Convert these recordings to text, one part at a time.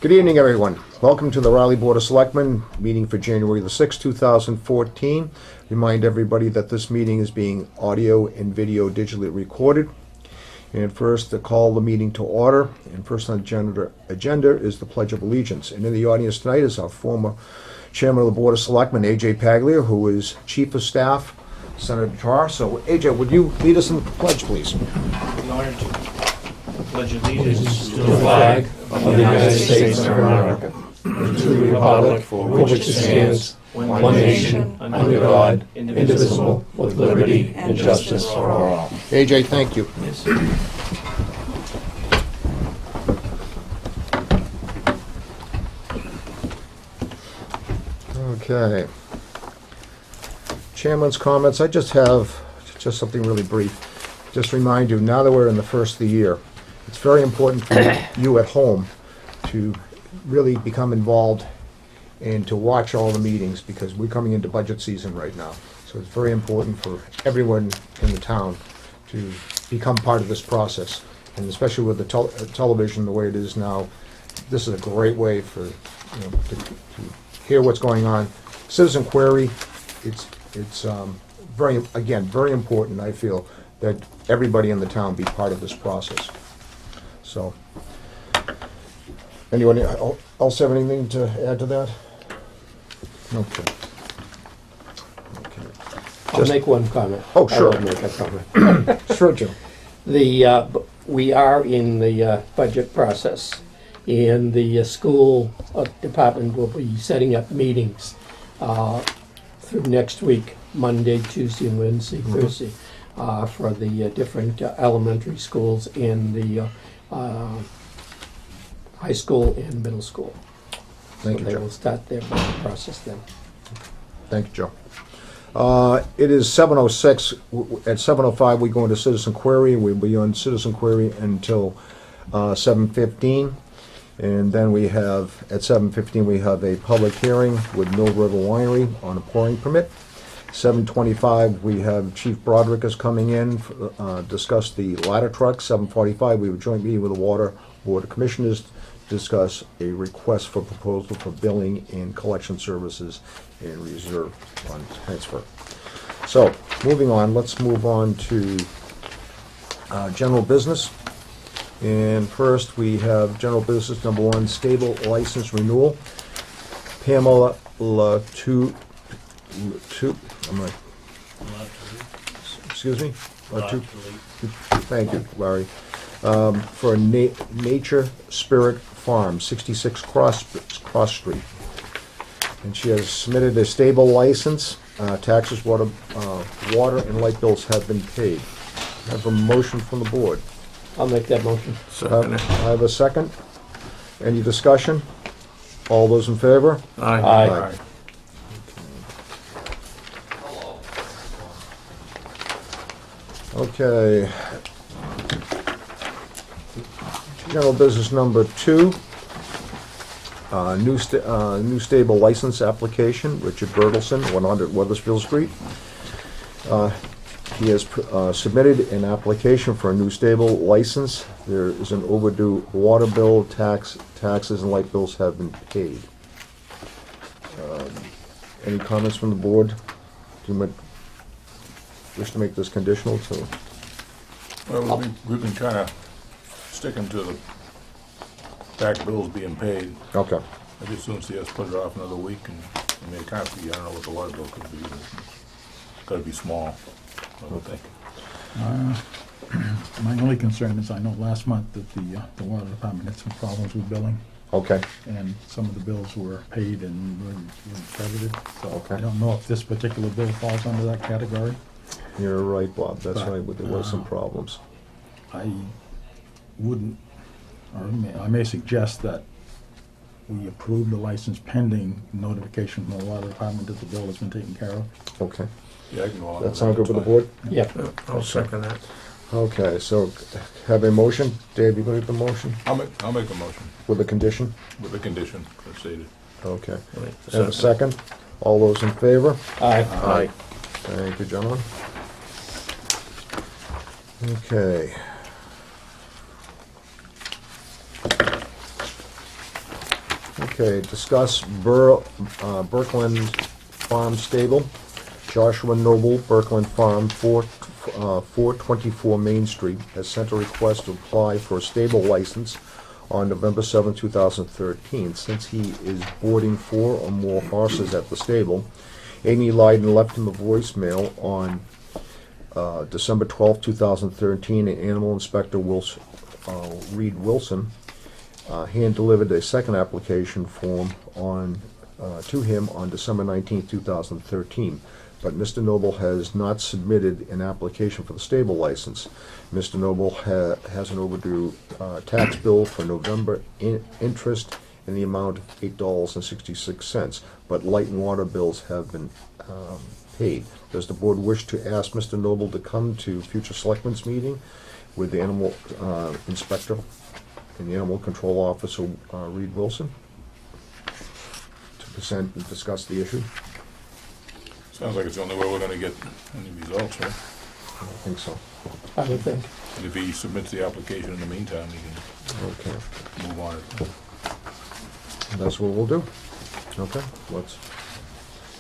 Good evening, everyone. Welcome to the Raleigh Board of Selectmen meeting for January the 6th, 2014. Remind everybody that this meeting is being audio and video digitally recorded. And first, to call the meeting to order. And first on the agenda is the Pledge of Allegiance. And in the audience tonight is our former Chairman of the Board of Selectmen, A.J. Paglia, who is Chief of Staff, Senator Tarr. So, A.J., would you lead us in the pledge, please? In order to pledge allegiance to the flag of the United States of America, and to the republic for which it stands, one nation, under God, indivisible, with liberty and justice for all. A.J., thank you. Yes. Okay. Chairman's comments. I just have something really brief. Just remind you, now that we're in the first of the year, it's very important for you at home to really become involved and to watch all the meetings, because we're coming into budget season right now. So it's very important for everyone in the town to become part of this process. And especially with the television the way it is now, this is a great way for to hear what's going on. Citizen query, it's very important, I feel, that everybody in the town be part of this process. So, anyone else have anything to add to that? Okay. I'll make one comment. Oh, sure. I'll make a comment. Sure, Joe. We are in the budget process, and the school department will be setting up meetings through next week, Monday, Tuesday, and Wednesday, Thursday, for the different elementary schools and the high school and middle school. Thank you, They Joe. will start their budget process then. Thank you, Joe. It is 7:06. At 7:05, we go into citizen query. We'll be on citizen query until 7:15. And then we have, at 7:15, we have a public hearing with Mill River Winery on a pouring permit. 7:25, we have Chief Broderick is coming in, discuss the ladder truck. 7:45, we have a joint meeting with the Water Board of Commissioners to discuss a request for proposal for billing and collection services and reserve fund transfer. So, moving on, let's move on to general business. And first, we have general business number 1, stable license renewal. Pamela excuse me? Thank you, Larry. For Nature Spirit Farm, 66 Cross Street. And she has submitted a stable license. Taxes, water and light bills have been paid. I have a motion from the board. I'll make that motion. I have a second. Any discussion? All those in favor? Aye. Okay. General business number 2. New stable license application, Richard Bertelson, 100 Weathersfield Street. He has submitted an application for a new stable license. There is an overdue water bill, taxes and light bills have been paid. Any comments from the board? Do you wish to make this conditional to? Well, we've been kind of sticking to the back bills being paid. Okay. I just soon see us put it off another week, and I mean, it can't be, I don't know what the water bill could be. It's gotta be small, I would think. My only concern is I know last month that the water department had some problems with billing, Okay. and some of the bills were paid and weren't credited. So Okay. I don't know if this particular bill falls under that category. You're right, Bob. That's But, right. There was some problems. I wouldn't, or I may suggest that we approve the license pending notification from the water department that the bill has been taken care of. Okay. Yeah, I can go along That with sound good with the that's board? Yeah. I'll second that. Okay, so have a motion. Dave, you going to make the motion fine. I'll make a motion with a condition? with the condition that's stated. Okay. And a second? All those in favor? Aye. Aye. Thank you, gentlemen. Okay. Okay, discuss Birkeland Farm Stable. Joshua Noble, Birkeland Farm, 424 Main Street, has sent a request to apply for a stable license on November 7, 2013. Since he is boarding 4 or more horses at the stable, Amy Lyden left him a voicemail on December 12, 2013, and Animal Inspector Reed Wilson hand-delivered a second application form to him on December 19, 2013. But Mr. Noble has not submitted an application for the stable license. Mr. Noble has an overdue tax bill for November interest in the amount of $8.66, but light and water bills have been paid. Does the board wish to ask Mr. Noble to come to future selectmen's meeting with the animal inspector and the animal control officer, Reed Wilson, to present and discuss the issue? Sounds like it's the only way we're gonna get any results, right? I don't think so. I would think. And if he submits the application in the meantime, he Okay, can move on it. that's what we'll do. Okay, let's,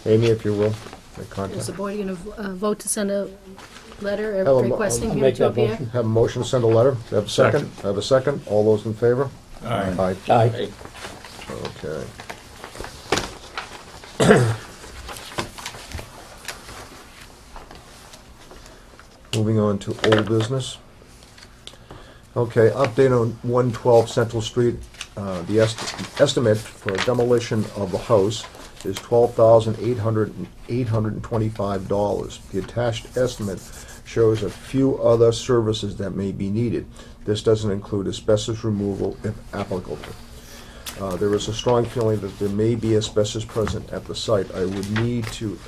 Amy, if you will, make Is contact. the board going to vote to send a letter Have a mo- requesting I'll him make to that appear? motion. Have a motion, send a letter. Have a second? Second. Have a second? All those in favor? Aye. Aye. Okay. Moving on to old business. Okay, update on 112 Central Street. The estimate for demolition of the house is $12,825. The attached estimate shows a few other services that may be needed. This doesn't include asbestos removal if applicable. There is a strong feeling that there may be asbestos present at the site. I would need to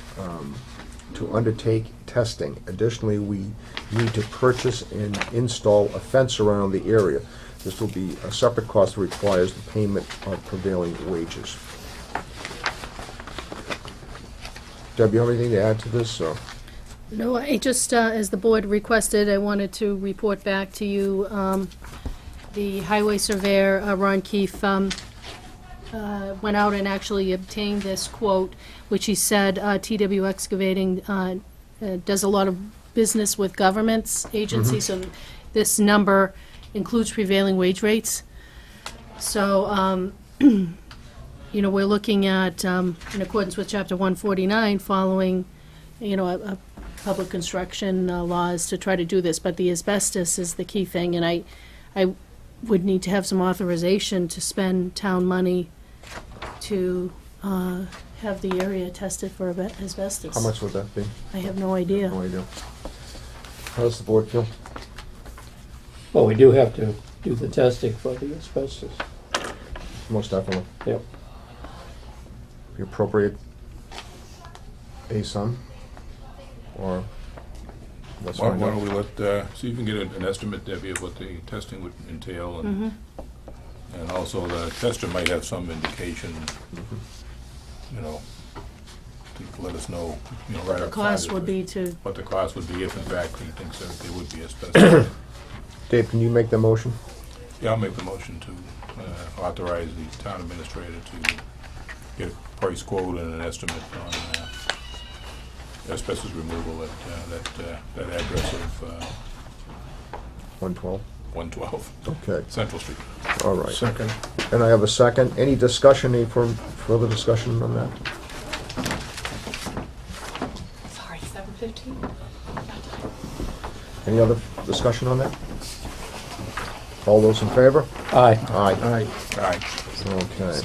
undertake testing. Additionally, we need to purchase and install a fence around the area. This will be a separate cost that requires the payment of prevailing wages. Deb, you have anything to add to this? Or? No, I just, as the board requested, I wanted to report back to you, the highway surveyor, Ron Keefe, went out and actually obtained this quote, which he said TW Excavating does a lot of business with governments, agencies, so this number includes prevailing wage rates. So, you know, we're looking at, in accordance with Chapter 149, following, you know, a public construction laws to try to do this, but the asbestos is the key thing, and I would need to have some authorization to spend town money to have the area tested for asbestos. How much would that be? I have no idea. No idea. How does the board feel? Well, we do have to do the testing for the asbestos. Most definitely. Yep. Be appropriate a sum, or let's Why find why out. don't we see if we can get an estimate, Debbie, of what the testing would entail, and also the tester might have some indication, you know, to let us know, you know, right The up front. cost would be to, What the cost would be if in fact he thinks that there would be asbestos. Dave, can you make the motion? Yeah, I'll make the motion to authorize the town administrator to get a price quote and an estimate on asbestos removal at that address of 112. 112 Okay, Central Street. all right. Second. And I have a second. Any discussion, any further discussion on that? Sorry, 7:15? Any other discussion on that? All those in favor? Aye. Aye. Aye. Aye. Okay.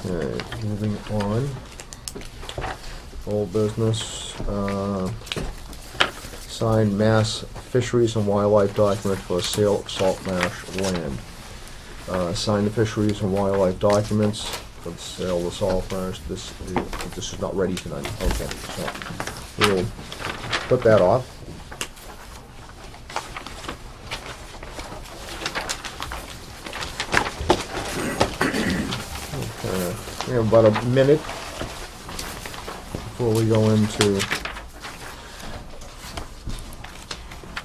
Okay, moving on. Old business, signed Mass Fisheries and Wildlife document for sale of salt marsh land. Sign the fisheries and wildlife documents for the sale of the salt marsh. This is not ready tonight. Okay, so we'll put that off. We have about a minute before we go into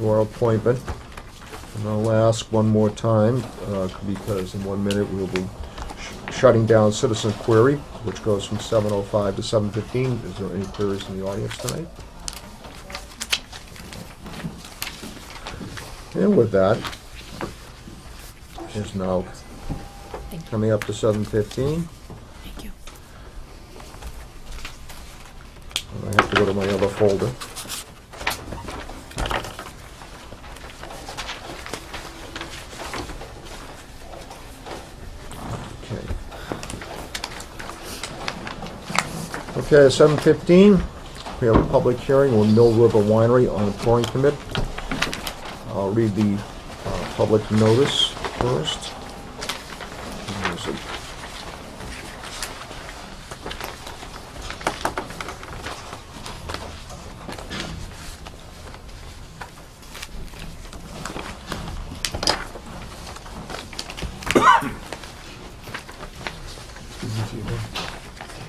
our appointment. And I'll ask one more time, because in 1 minute we'll be shutting down citizen query, which goes from 7:05 to 7:15. Is there any queries in the audience tonight? And with that, is now coming up to 7:15. Thank you. I have to go to my other folder. Okay, 7:15, we have a public hearing on Mill River Winery on a pouring permit. I'll read the public notice first. Where is it?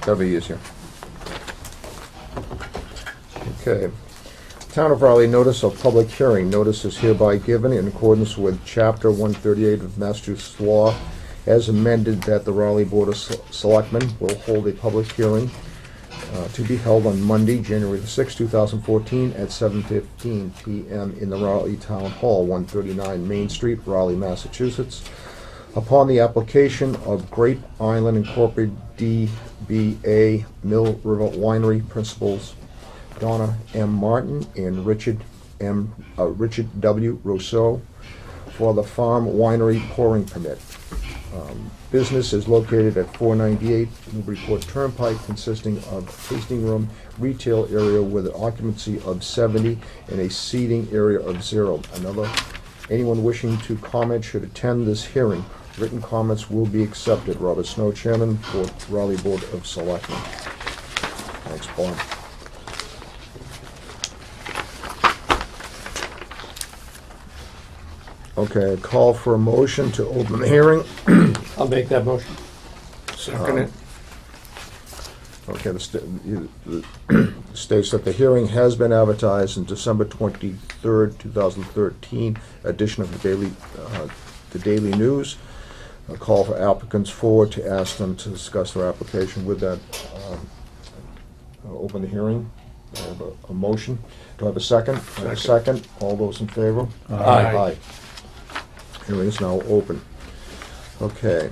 That'll be easier. Okay. Town of Raleigh notice of public hearing. Notice is hereby given in accordance with Chapter 138 of Massachusetts law as amended that the Raleigh Board of Selectmen will hold a public hearing to be held on Monday, January the 6th, 2014 at 7:15 p.m. in the Raleigh Town Hall, 139 Main Street, Raleigh, Massachusetts, upon the application of Grape Island Incorporated DBA Mill River Winery Principals Donna M. Martin and Richard W. Rousseau for the farm winery pouring permit. Business is located at 498 Newburyport Turnpike, consisting of a tasting room, retail area with an occupancy of 70 and a seating area of 0. Anyone wishing to comment should attend this hearing. Written comments will be accepted. Robert Snow, Chairman for Raleigh Board of Selectmen. Thanks, Bob. Okay, call for a motion to open the hearing. I'll make that motion. Second it. Okay, states that the hearing has been advertised in December 23rd, 2013, edition of the Daily News. A call for applicants forward to ask them to discuss their application. With that, open the hearing. I have a motion. Do I have a second? I have a second. All those in favor? Aye. Hearing is now open. Okay.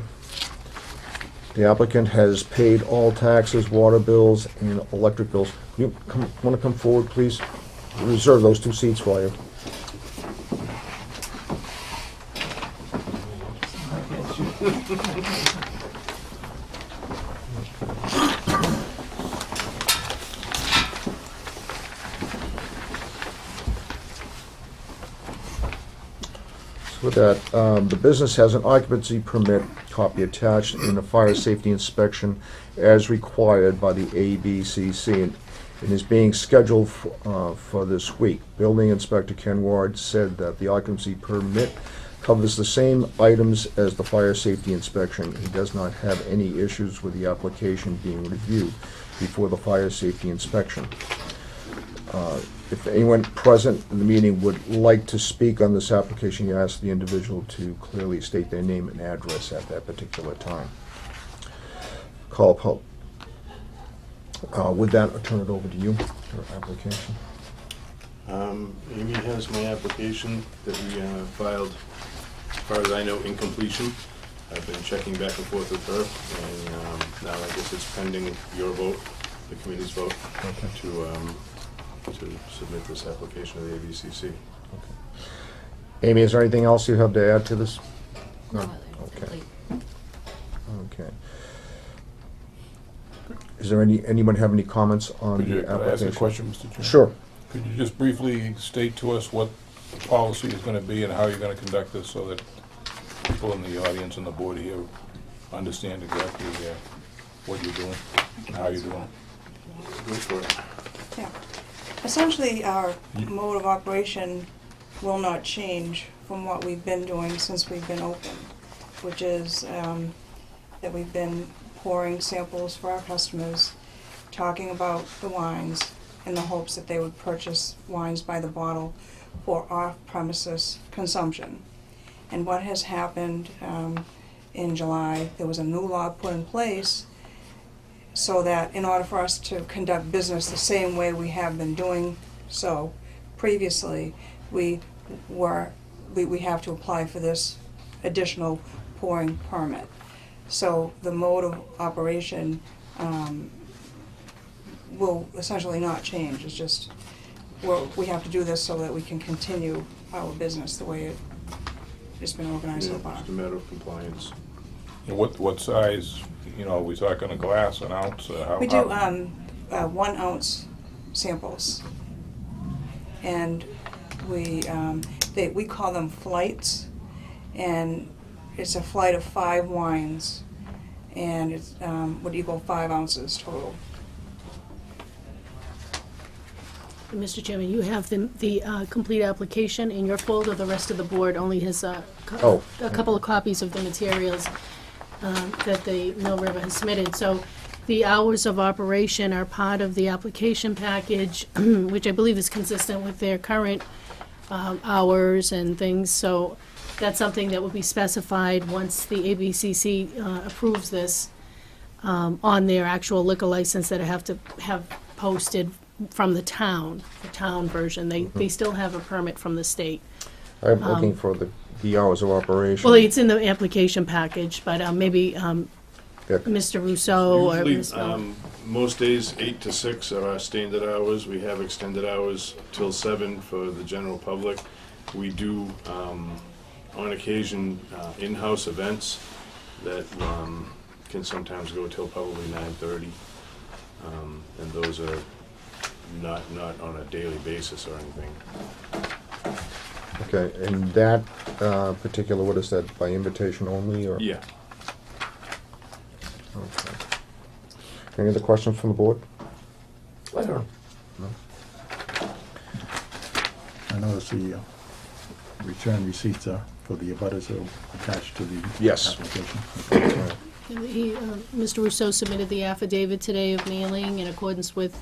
The applicant has paid all taxes, water bills, and electric bills. You want to come forward, please? Reserve those 2 seats for you. With that, the business has an occupancy permit copy attached and a fire safety inspection as required by the ABCC and is being scheduled for this week. Building Inspector Ken Ward said that the occupancy permit covers the same items as the fire safety inspection. He does not have any issues with the application being reviewed before the fire safety inspection. If anyone present in the meeting would like to speak on this application, you ask the individual to clearly state their name and address at that particular time. Call Pope. With that, I'll turn it over to you, your application. Amy has my application that we filed, as far as I know, in completion. I've been checking back and forth with her, and now I guess it's pending your vote, the committee's vote, to submit this application to the ABCC. Amy, is there anything else you have to add to this? No. Okay. Okay. Is there anyone have any comments on the Could I ask application? a question, Mr. Chairman? Sure. Could you just briefly state to us what the policy is going to be and how you're going to conduct this so that people in the audience and the board here understand exactly what you're doing and how you're doing it? Go for it. Yeah. Essentially, our mode of operation will not change from what we've been doing since we've been open, which is that we've been pouring samples for our customers, talking about the wines in the hopes that they would purchase wines by the bottle for off-premises consumption. And what has happened in July, there was a new law put in place so that in order for us to conduct business the same way we have been doing so previously, we have to apply for this additional pouring permit. So the mode of operation will essentially not change. It's just we have to do this so that we can continue our business the way it's been organized so far. Just a matter of compliance. And what size, are we talking a glass, an ounce? How? We do 1 ounce samples, and we call them flights, and it's a flight of 5 wines, and it would equal 5 ounces total. Mr. Chairman, you have the complete application in your folder. The rest of the board only has a couple of copies of the materials that the Mill River has submitted. So the hours of operation are part of the application package, which I believe is consistent with their current hours and things. So that's something that will be specified once the ABCC approves this on their actual liquor license that I have to have posted from the town version. They still have a permit from the state. I'm looking for the hours of operation. Well, it's in the application package, but maybe Yeah. Mr. Rousseau or Usually, Ms. Mel- most days 8 to 6 are our standard hours. We have extended hours till 7 for the general public. We do, on occasion, in-house events that can sometimes go till probably 9:30, and those are not on a daily basis or anything. Okay, and that particular, what is that, by invitation only, or? Yeah. Okay. Any other questions from the board? I don't know. I notice the return receipts are for the abutters are attached to the Yes. application. Mr. Rousseau submitted the affidavit today of mailing in accordance with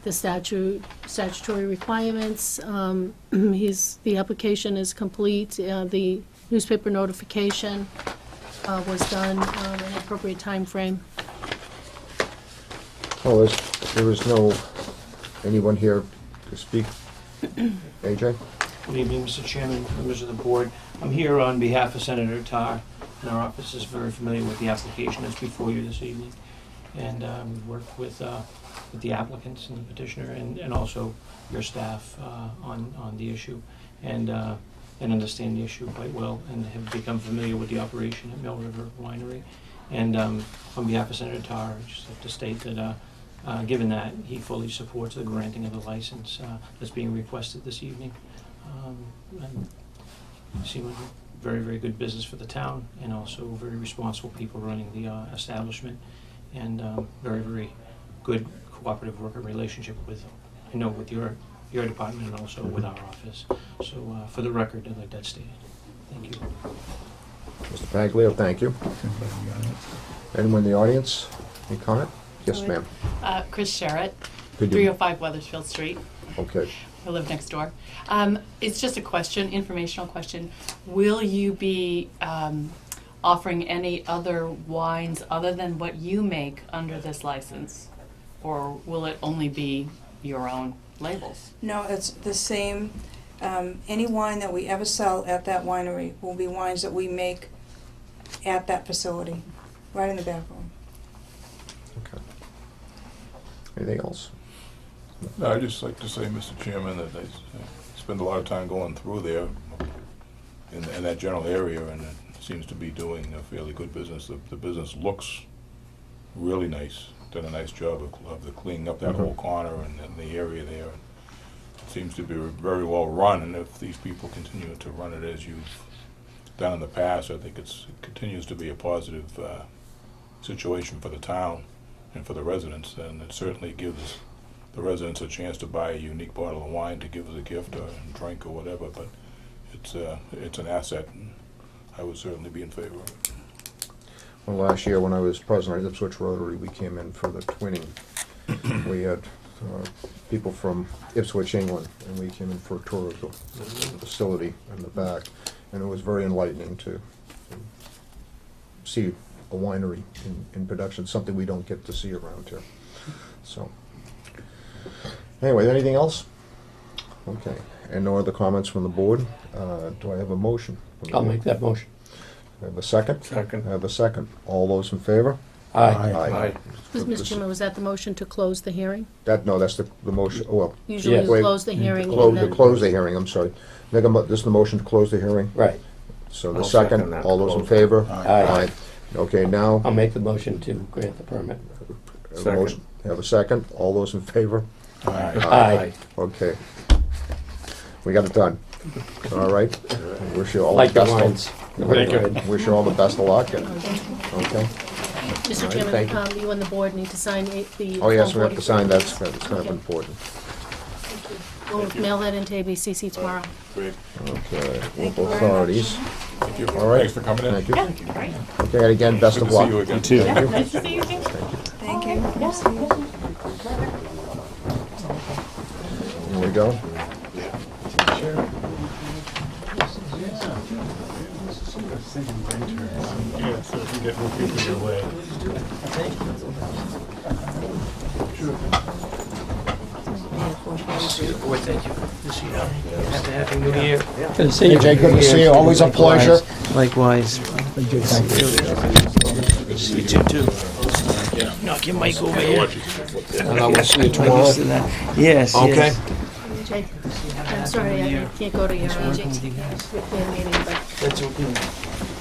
the statutory requirements. The application is complete. The newspaper notification was done in an appropriate time frame. Oh, there is no, anyone here to speak? AJ? Good evening, Mr. Chairman, members of the board. I'm here on behalf of Senator Tarr, and our office is very familiar with the application that's before you this evening. And we worked with the applicants and the petitioner and also your staff on the issue and understand the issue quite well and have become familiar with the operation at Mill River Winery. And on behalf of Senator Tarr, I just have to state that given that, he fully supports the granting of the license that's being requested this evening. And it seems like a very, very good business for the town and also very responsible people running the establishment and very, very good cooperative working relationship with, I know, with your department and also with our office. So for the record, I'd like that stated. Thank you. Mr. Paglio, thank you. Anyone in the audience? Any comment? Yes, ma'am. Chris Sherritt, Could you- 305 Weathersfield Street. Okay. I live next door. It's just a question, informational question. Will you be offering any other wines other than what you make under this license? Or will it only be your own labels? No, it's the same. Any wine that we ever sell at that winery will be wines that we make at that facility, right in the back room. Okay. Anything else? No, I'd just like to say, Mr. Chairman, that I spend a lot of time going through there in that general area, and it seems to be doing a fairly good business. The business looks really nice. Done a nice job of the cleaning up that whole corner and the area there. It seems to be very well run, and if these people continue to run it as you've done in the past, I think it continues to be a positive situation for the town and for the residents, and it certainly gives the residents a chance to buy a unique bottle of wine to give as a gift or drink or whatever, but it's an asset, and I would certainly be in favor of it. Well, last year when I was president of Ipswich Rotary, we came in for the twinning. We had people from Ipswich, England, and we came in for a tour of the facility in the back. and it was very enlightening to see a winery in production, something we don't get to see around here. So, anyway, anything else? Okay, and no other comments from the board? Do I have a motion? from the I'll board? make that motion. I have a second? Second. I have a second. All those in favor? Aye. Mr. Chairman, was that the motion to close the hearing? That's the motion, well, Usually Yes. you Wait, close the hearing to and then... close the hearing, I'm sorry. This is the motion to close the hearing? Right. So the I'll second second, that, all those in close. favor? Aye. Okay, now, I'll make the motion to grant the permit. have a Second. motion- have a second, all those in favor? Aye. Okay. We got it done. All right? Wish you all the Like the best wines. of... Thank you. Wish you all the best of luck, and, okay? Mr. All right, thank you. Chairman, you and the board need to sign the... Oh, yes, we have to Form sign, 44. that's kind of Okay. important. We'll mail that into ABCC tomorrow. Great. Okay, Thank you local very much. authorities. Thank you. All right. Thanks for coming in. Thank you. Yeah, great. Okay, and again, best Good of to luck. see you again. Yeah, nice to see you too. Thank you. Nice to meet you. Here we go. Yeah, so if you get more people your way. Thank you. Good to see you. Have a happy new year. Good to see you. Jay, good to see you, always a pleasure. Likewise. See you too. Knock your mic over here. And I will see you tomorrow. Yes, Okay. yes. Jay, I'm sorry, I can't go to your meeting, but That's okay.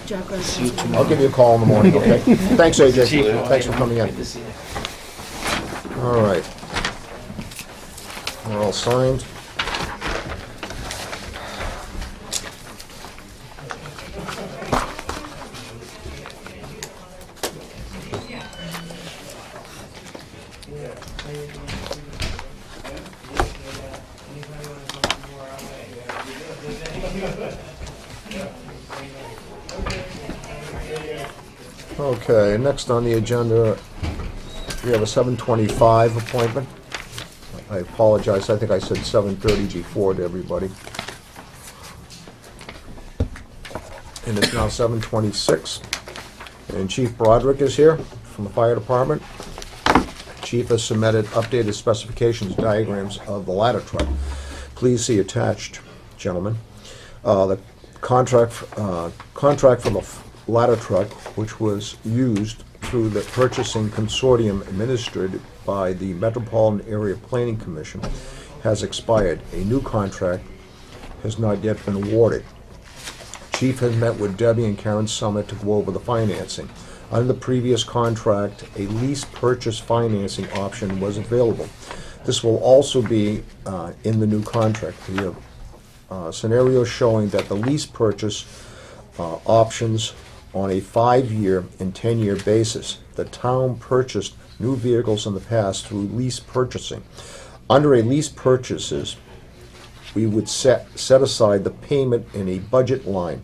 Jack runs. I'll give you a call in the morning, okay? Thanks, AJ. See you. Thanks for coming in. Good to see you. All right. We're all signed. Okay, next on the agenda, we have a 7:25 appointment. I apologize, I think I said 7:30 G4 to everybody. And it's now 7:26. And Chief Broderick is here from the fire department. Chief has submitted updated specifications, diagrams of the ladder truck. Please see attached, gentlemen. The contract for the ladder truck, which was used through the purchasing consortium administered by the Metropolitan Area Planning Commission, has expired. A new contract has not yet been awarded. Chief has met with Debbie and Karen Summit to go over the financing. Under the previous contract, a lease purchase financing option was available. This will also be in the new contract. We have scenarios showing that the lease purchase options on a 5-year and 10-year basis. The town purchased new vehicles in the past through lease purchasing. Under a lease purchases, we would set aside the payment in a budget line.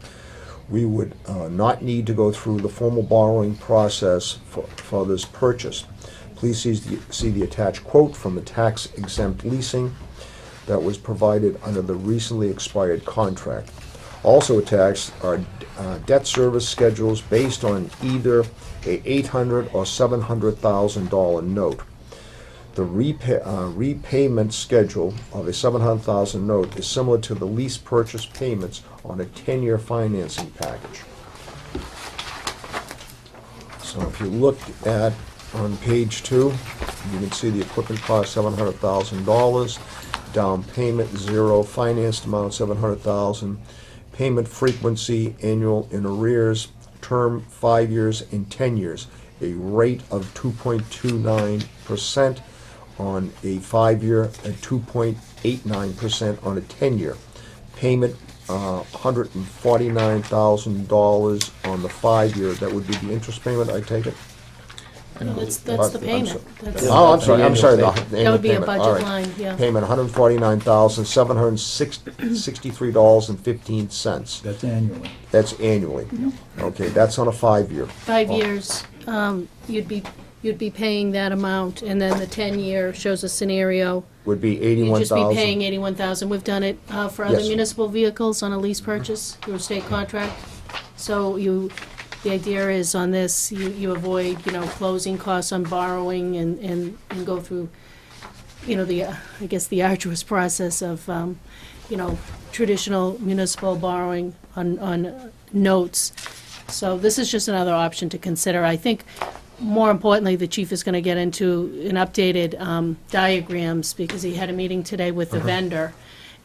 We would not need to go through the formal borrowing process for this purchase. Please see the attached quote from the tax exempt leasing that was provided under the recently expired contract. Also attached are debt service schedules based on either a $800,000 or $700,000 note. The repayment schedule of a $700,000 note is similar to the lease purchase payments on a 10-year financing package. So if you look at on page 2, you can see the equipment cost $700,000, down payment 0, financed amount $700,000. Payment frequency, annual in arrears, term 5 years and 10 years. A rate of 2.29% on a 5-year and 2.89% on a 10-year. Payment $149,000 on the 5-year. That would be the interest payment, I take it? That's the payment. That's- Oh, I'm sorry, the That would be a payment, all budget right. line, yeah. Payment $149,763.15. That's annually. That's annually. Okay, that's on a 5-year. 5 years, you'd be you'd be paying that amount, and then the 10-year shows a scenario. Would be You'd 81,000. just be paying 81,000. We've done it for other Yes. municipal vehicles on a lease purchase through a state contract. So the idea is on this, you avoid, closing costs on borrowing and go through, I guess the arduous process of, traditional municipal borrowing on notes. So this is just another option to consider. I think, more importantly, the chief is going to get into an updated diagrams, because he had a meeting today with the vendor,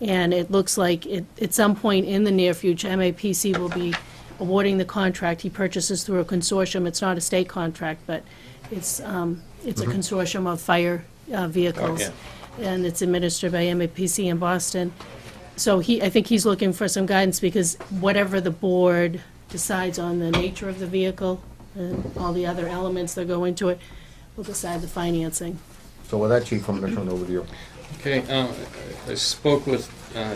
and it looks like at some point in the near future, MAPC will be awarding the contract. He purchases through a consortium. It's not a state contract, but it's a consortium of fire vehicles, and it's administered by MAPC in Boston. So I think he's looking for some guidance, because whatever the board decides on the nature of the vehicle and all the other elements that go into it, will decide the financing. So with that, Chief, I'm going to turn it over to you. Okay, I spoke with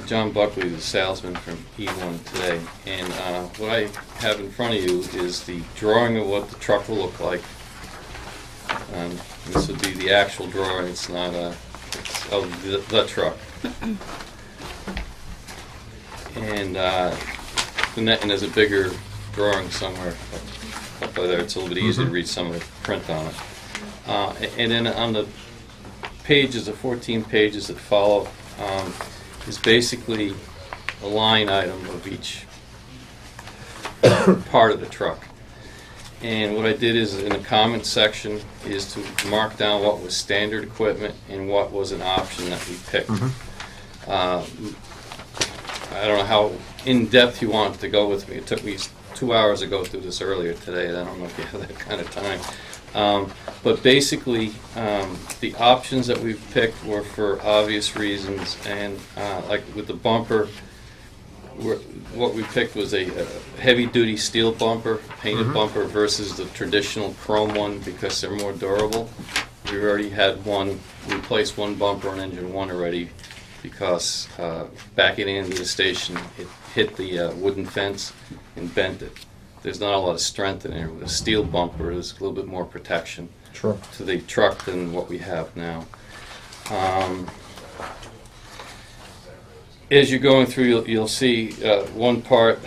John Buckley, the salesman from E1 today, and what I have in front of you is the drawing of what the truck will look like. This would be the actual drawing. It's not it's of the truck. And there's a bigger drawing somewhere up by there. It's a little bit easier to read some of the print on it. And then on the pages, the 14 pages that follow, is basically a line item of each part of the truck. And what I did is, in the comment section, is to mark down what was standard equipment and what was an option that we picked. I don't know how in-depth you want to go with me. It took me 2 hours to go through this earlier today. I don't know if you have that kind of time. But basically, the options that we've picked were for obvious reasons, and like with the bumper, what we picked was a heavy-duty steel bumper, painted bumper, versus the traditional chrome one, because they're more durable. We already had replaced one bumper on engine 1 already, because backing into the station, it hit the wooden fence and bent it. There's not a lot of strength in there. With a steel bumper, there's a little bit more protection to the truck than what we have now. As you're going through, you'll see one part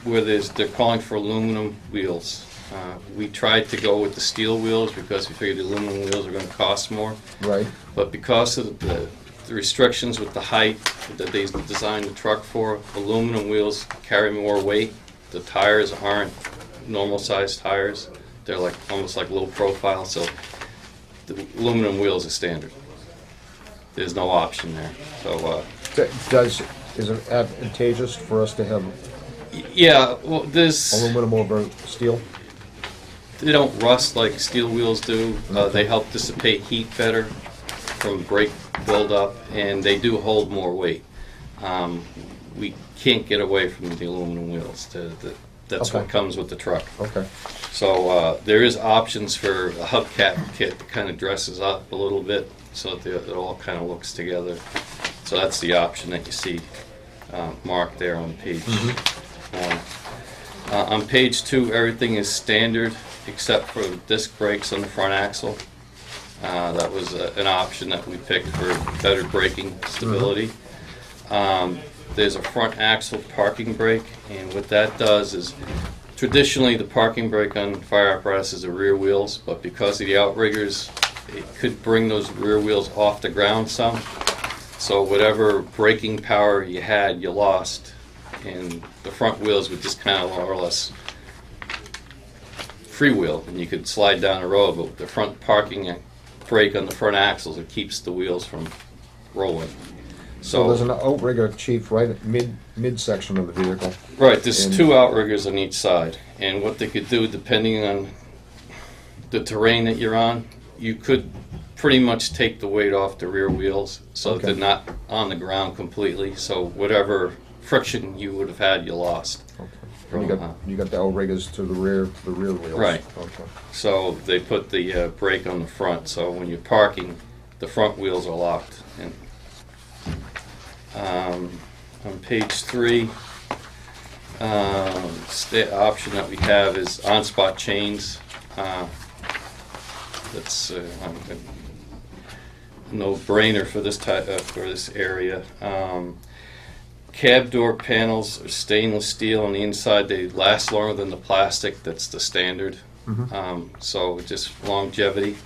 where they're calling for aluminum wheels. We tried to go with the steel wheels because we figured the aluminum wheels are going to cost more. Right. But because of the restrictions with the height that they designed the truck for, aluminum wheels carry more weight. The tires aren't normal sized tires. They're almost like low profile, so the aluminum wheels are standard. There's no option there. So Is it advantageous for us to have yeah, well, there's aluminum over steel? they don't rust like steel wheels do. They help dissipate heat better from brake buildup, and they do hold more weight. We can't get away from the aluminum wheels. That's what comes with the truck. Okay. So there is options for a hubcap kit that kind of dresses up a little bit so that it all kind of looks together. So that's the option that you see marked there on page 1. On page 2, everything is standard except for disc brakes on the front axle. That was an option that we picked for better braking stability. There's a front axle parking brake, and what that does is, traditionally the parking brake on fire apparatuses are rear wheels, but because of the outriggers, it could bring those rear wheels off the ground some. So whatever braking power you had, you lost, and the front wheels would just kind of more or less freewheel, and you could slide down the road, but with the front parking brake on the front axles, it keeps the wheels from rolling. So there's an outrigger, Chief, right at midsection of the vehicle. Right, there's 2 outriggers on each side, and what they could do, depending on the terrain that you're on, you could pretty much take the weight off the rear wheels so that they're not on the ground completely, so whatever friction you would have had, you lost. Okay. And you got the outriggers to the rear wheels. Right. Okay. So they put the brake on the front, so when you're parking, the front wheels are locked. And on page 3, the option that we have is on-spot chains. That's a no-brainer for this for this area. Cab door panels are stainless steel on the inside. They last longer than the plastic. That's the standard. So just longevity.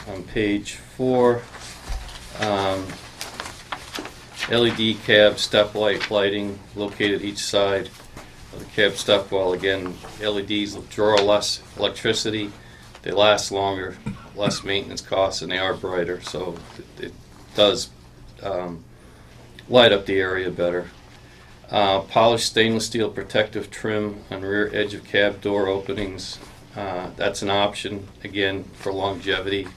On page 4, LED cab step lighting located each side of the cab step well. Again, LEDs draw less electricity, they last longer, less maintenance costs, and they are brighter, so it does light up the area better. Polished stainless steel protective trim on rear edge of cab door openings. That's an option, again, for longevity.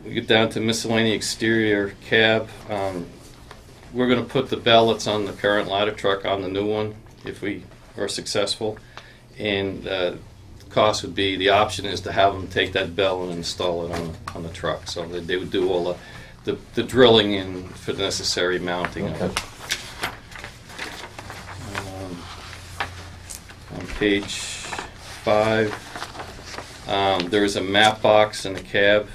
We get down to miscellaneous exterior cab. We're going to put the bell that's on the current ladder truck on the new one if we are successful. And the cost would be, the option is to have them take that bell and install it on the truck. So that they would do all the drilling in for the necessary mounting of it. On page 5, there is a map box in the cab,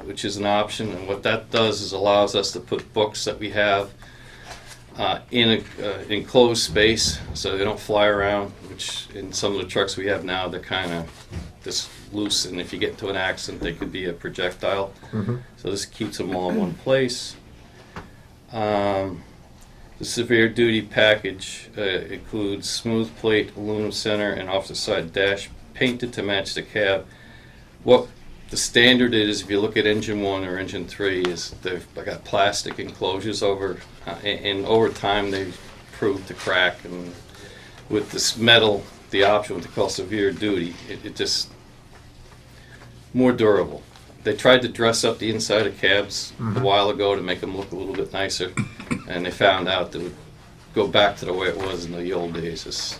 which is an option, and what that does is allows us to put books that we have in an enclosed space so they don't fly around, which in some of the trucks we have now, they're kind of just loose, and if you get into an accident, they could be a projectile. So this keeps them all in one place. The severe duty package includes smooth plate, aluminum center, and opposite side dash painted to match the cab. What the standard is, if you look at engine 1 or engine 3, is they've got plastic enclosures over, and over time they prove to crack. And with this metal, the option, what they call severe duty, it just more durable. They tried to dress up the inside of cabs a while ago to make them look a little bit nicer, and they found out that it would go back to the way it was in the old days. It's,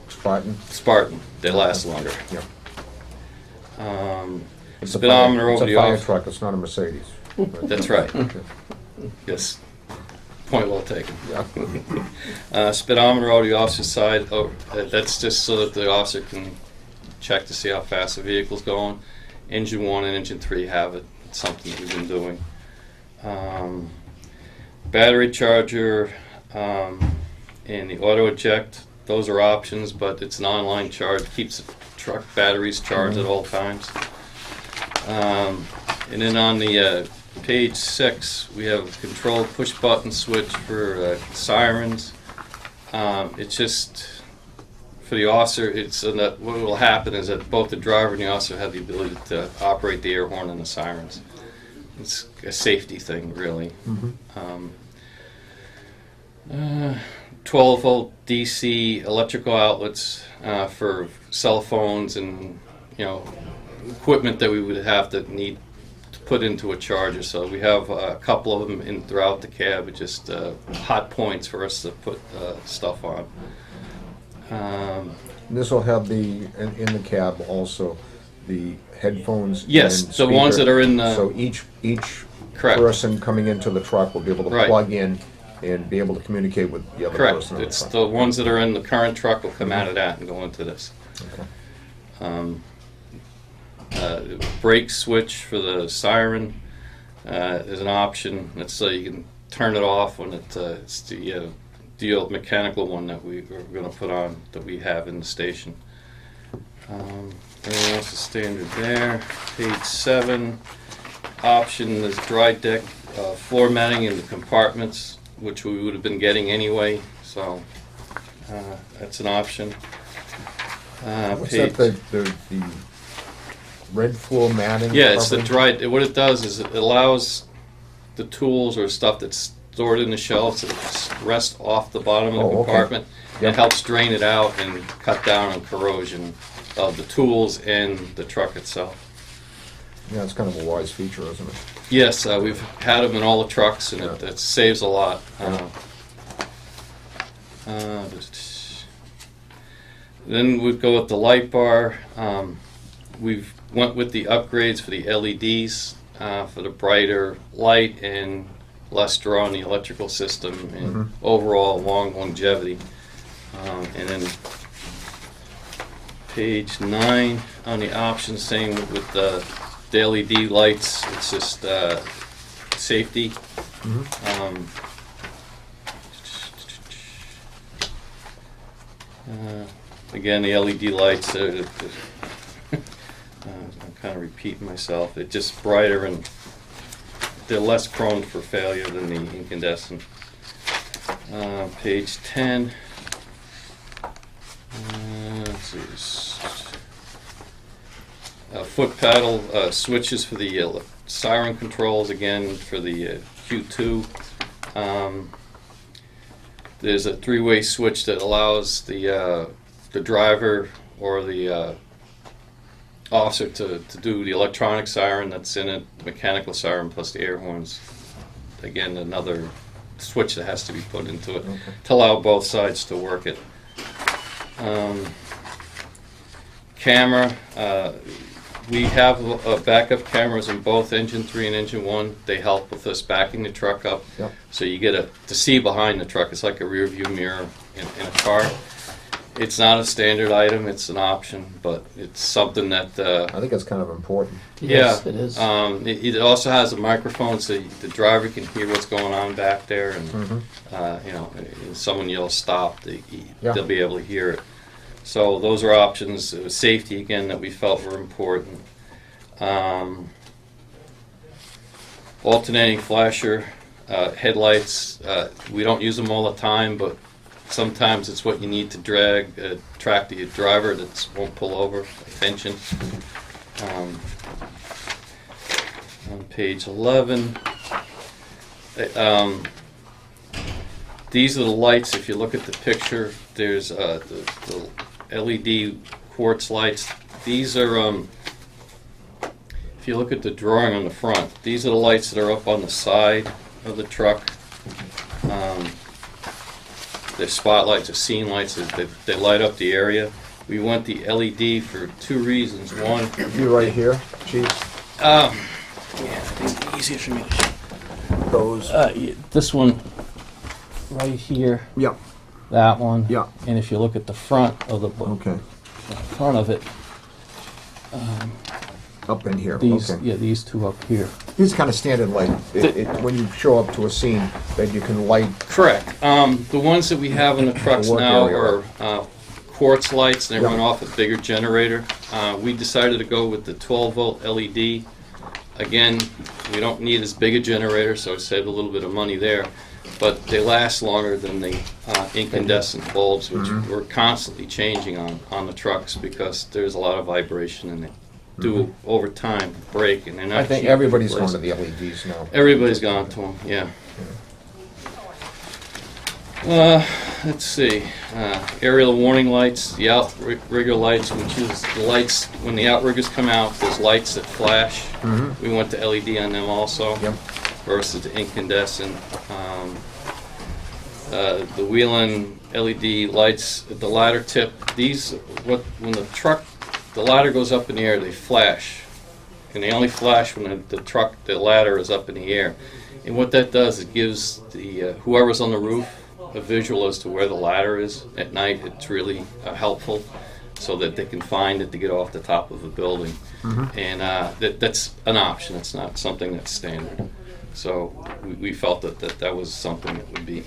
Spartan. They last longer. Yeah. It's Speedometer over the It's a fire off. truck, it's not a Mercedes. That's right. Yes. Point well taken. Yeah. Speedometer over the officer's side. That's just so that the officer can check to see how fast the vehicle's going. Engine 1 and engine 3 have it. It's something that we've been doing. Battery charger and the auto eject. Those are options, but it's an online charge. Keeps the truck batteries charged at all times. And then on the page 6, we have a controlled push button switch for sirens. It's just for the officer. It's that what will happen is that both the driver and the officer have the ability to operate the air horn and the sirens. It's a safety thing, really. 12-volt DC electrical outlets for cell phones and equipment that we would have to need to put into a charger. So we have a couple of them in throughout the cab. It's just hot points for us to put stuff on. This will have in the cab also the headphones. Yes, and the ones speaker. that are in the. So each Correct. person coming into the truck will be able to Right. plug in and be able to communicate with the other Correct. person in the It's truck. the ones that are in the current truck will come out of that and go into this. Okay. Brake switch for the siren is an option. That's so you can turn it off when it's the old mechanical one that we're going to put on that we have in the station. Everything else is standard there. Page 7, option is dry deck floor matting in the compartments, which we would have been getting anyway. So that's an option. What's that, the red floor matting? Yeah, it's the covering? dry. What it does is it allows the tools or stuff that's stored in the shelves to rest off the bottom of the Oh, okay. compartment. Yep. It helps drain it out and cut down on corrosion of the tools and the truck itself. Yeah, it's kind of a wise feature, isn't it? Yes, we've had them in all the trucks, and it saves a lot. Then we'd go with the light bar. We've went with the upgrades for the LEDs for the brighter light and less draw on the electrical system and overall long longevity. And then page 9 on the options, same with the LED lights, it's just safety. Again, the LED lights, I'm kind of repeating myself, it's just brighter and they're less prone for failure than the incandescent. Page 10. Let's see. Foot pedal switches for the siren controls, again for the Q2. There's a three-way switch that allows the driver or the officer to do the electronic siren that's in it, mechanical siren plus the air horns. Again, another switch that has to be put into it to allow both sides to work it. Camera, we have backup cameras in both engine 3 and engine 1. They help with us backing the truck up. Yep. So you get to see behind the truck. It's like a rear view mirror in a car. It's not a standard item, it's an option, but it's something that I think it's kind of important. Yes, yeah, it is. It also has a microphone so the driver can hear what's going on back there, and you know, if someone yells stop, they'll be able to hear it. So those are options. It was safety again that we felt were important. Alternating flasher headlights. We don't use them all the time, but sometimes it's what you need to track the driver that won't pull over. Attention. On page 11, these are the lights. If you look at the picture, there's the LED quartz lights. These are, if you look at the drawing on the front, these are the lights that are up on the side of the truck. They're spotlights, they're scene lights, they light up the area. We want the LED for two reasons. One, You right here, Chief. yeah, it's easier for me to show. Those. This one right here, Yeah. that one. Yeah. And if you look at the front of the Okay. front of it, Up in here. these Okay. yeah, these two up here. These kind of standard light. When you show up to a scene, that you can light. Correct. The ones that we have in the trucks work now area. are quartz lights, and they Yeah. run off a bigger generator. We decided to go with the 12-volt LED. Again, we don't need as big a generator, so it saved a little bit of money there. But they last longer than the incandescent bulbs, which we're constantly changing on the trucks because there's a lot of vibration and they do over time break, and they're not I think cheap to everybody's going replace. to the LEDs now. Everybody's gone to them, yeah. Let's see. Aerial warning lights, the outrigger lights, which is the lights when the outriggers come out. There's lights that flash. We went to LED on them also, Yep. versus the incandescent. The Wheeling LED lights at the ladder tip. These, when the ladder goes up in the air, they flash, and they only flash when the ladder is up in the air. And what that does, it gives the whoever's on the roof a visual as to where the ladder is at night. It's really helpful, so that they can find it to get off the top of a building. And that's an option. It's not something that's standard. So we felt that was something that would be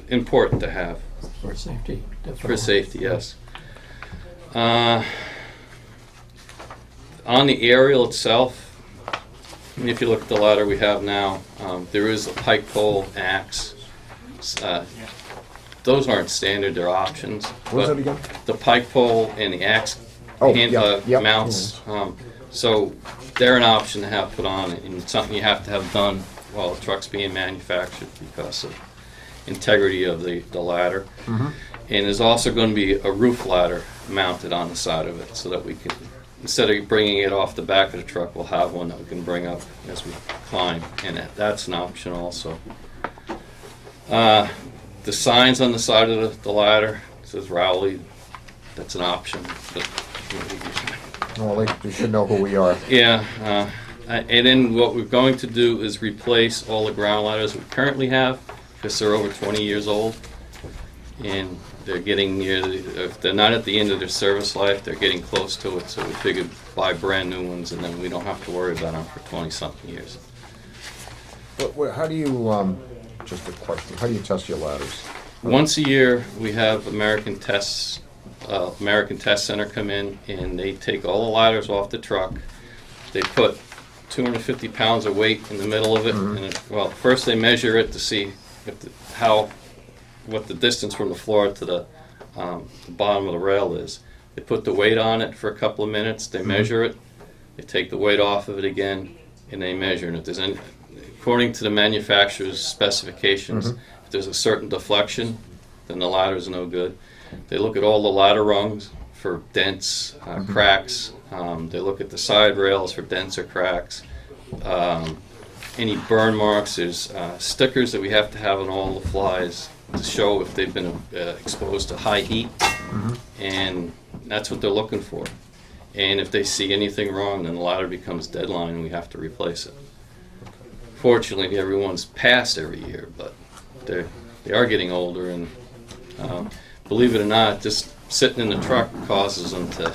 important to have. For safety, For definitely. safety, yes. On the aerial itself, if you look at the ladder we have now, there is a pike pole, axe. Those aren't standard, they're options. What was but it again? The pike pole and the axe Oh, yeah. mounts. So they're an option to have put on, and it's something you have to have done while the truck's being manufactured because of integrity of the ladder. And there's also going to be a roof ladder mounted on the side of it so that we can, instead of bringing it off the back of the truck, we'll have one that we can bring up as we climb, and that's an option also. The signs on the side of the ladder, it says Rowley, that's an option. But, Well, they should know who we are. yeah, and then what we're going to do is replace all the ground ladders we currently have because they're over 20 years old, and they're getting near, if they're not at the end of their service life, they're getting close to it, so we figured buy brand new ones, and then we don't have to worry about them for 20-something years. How do you, just a question, how do you test your ladders? Once a year, we have American Test Center come in, and they take all the ladders off the truck. They put 250 pounds of weight in the middle of it, and well, first they measure it to see if what the distance from the floor to the bottom of the rail is. They put the weight on it for a couple of minutes, they measure it, they take the weight off of it again, and they measure. And if there's any, according to the manufacturer's specifications, if there's a certain deflection, then the ladder's no good. They look at all the ladder rungs for dents, cracks. They look at the side rails for dents or cracks. Any burn marks. There's stickers that we have to have on all the flies to show if they've been exposed to high heat, and that's what they're looking for. And if they see anything wrong, then the ladder becomes deadline and we have to replace it. Fortunately, everyone's passed every year, but they are getting older, and believe it or not, just sitting in the truck causes them to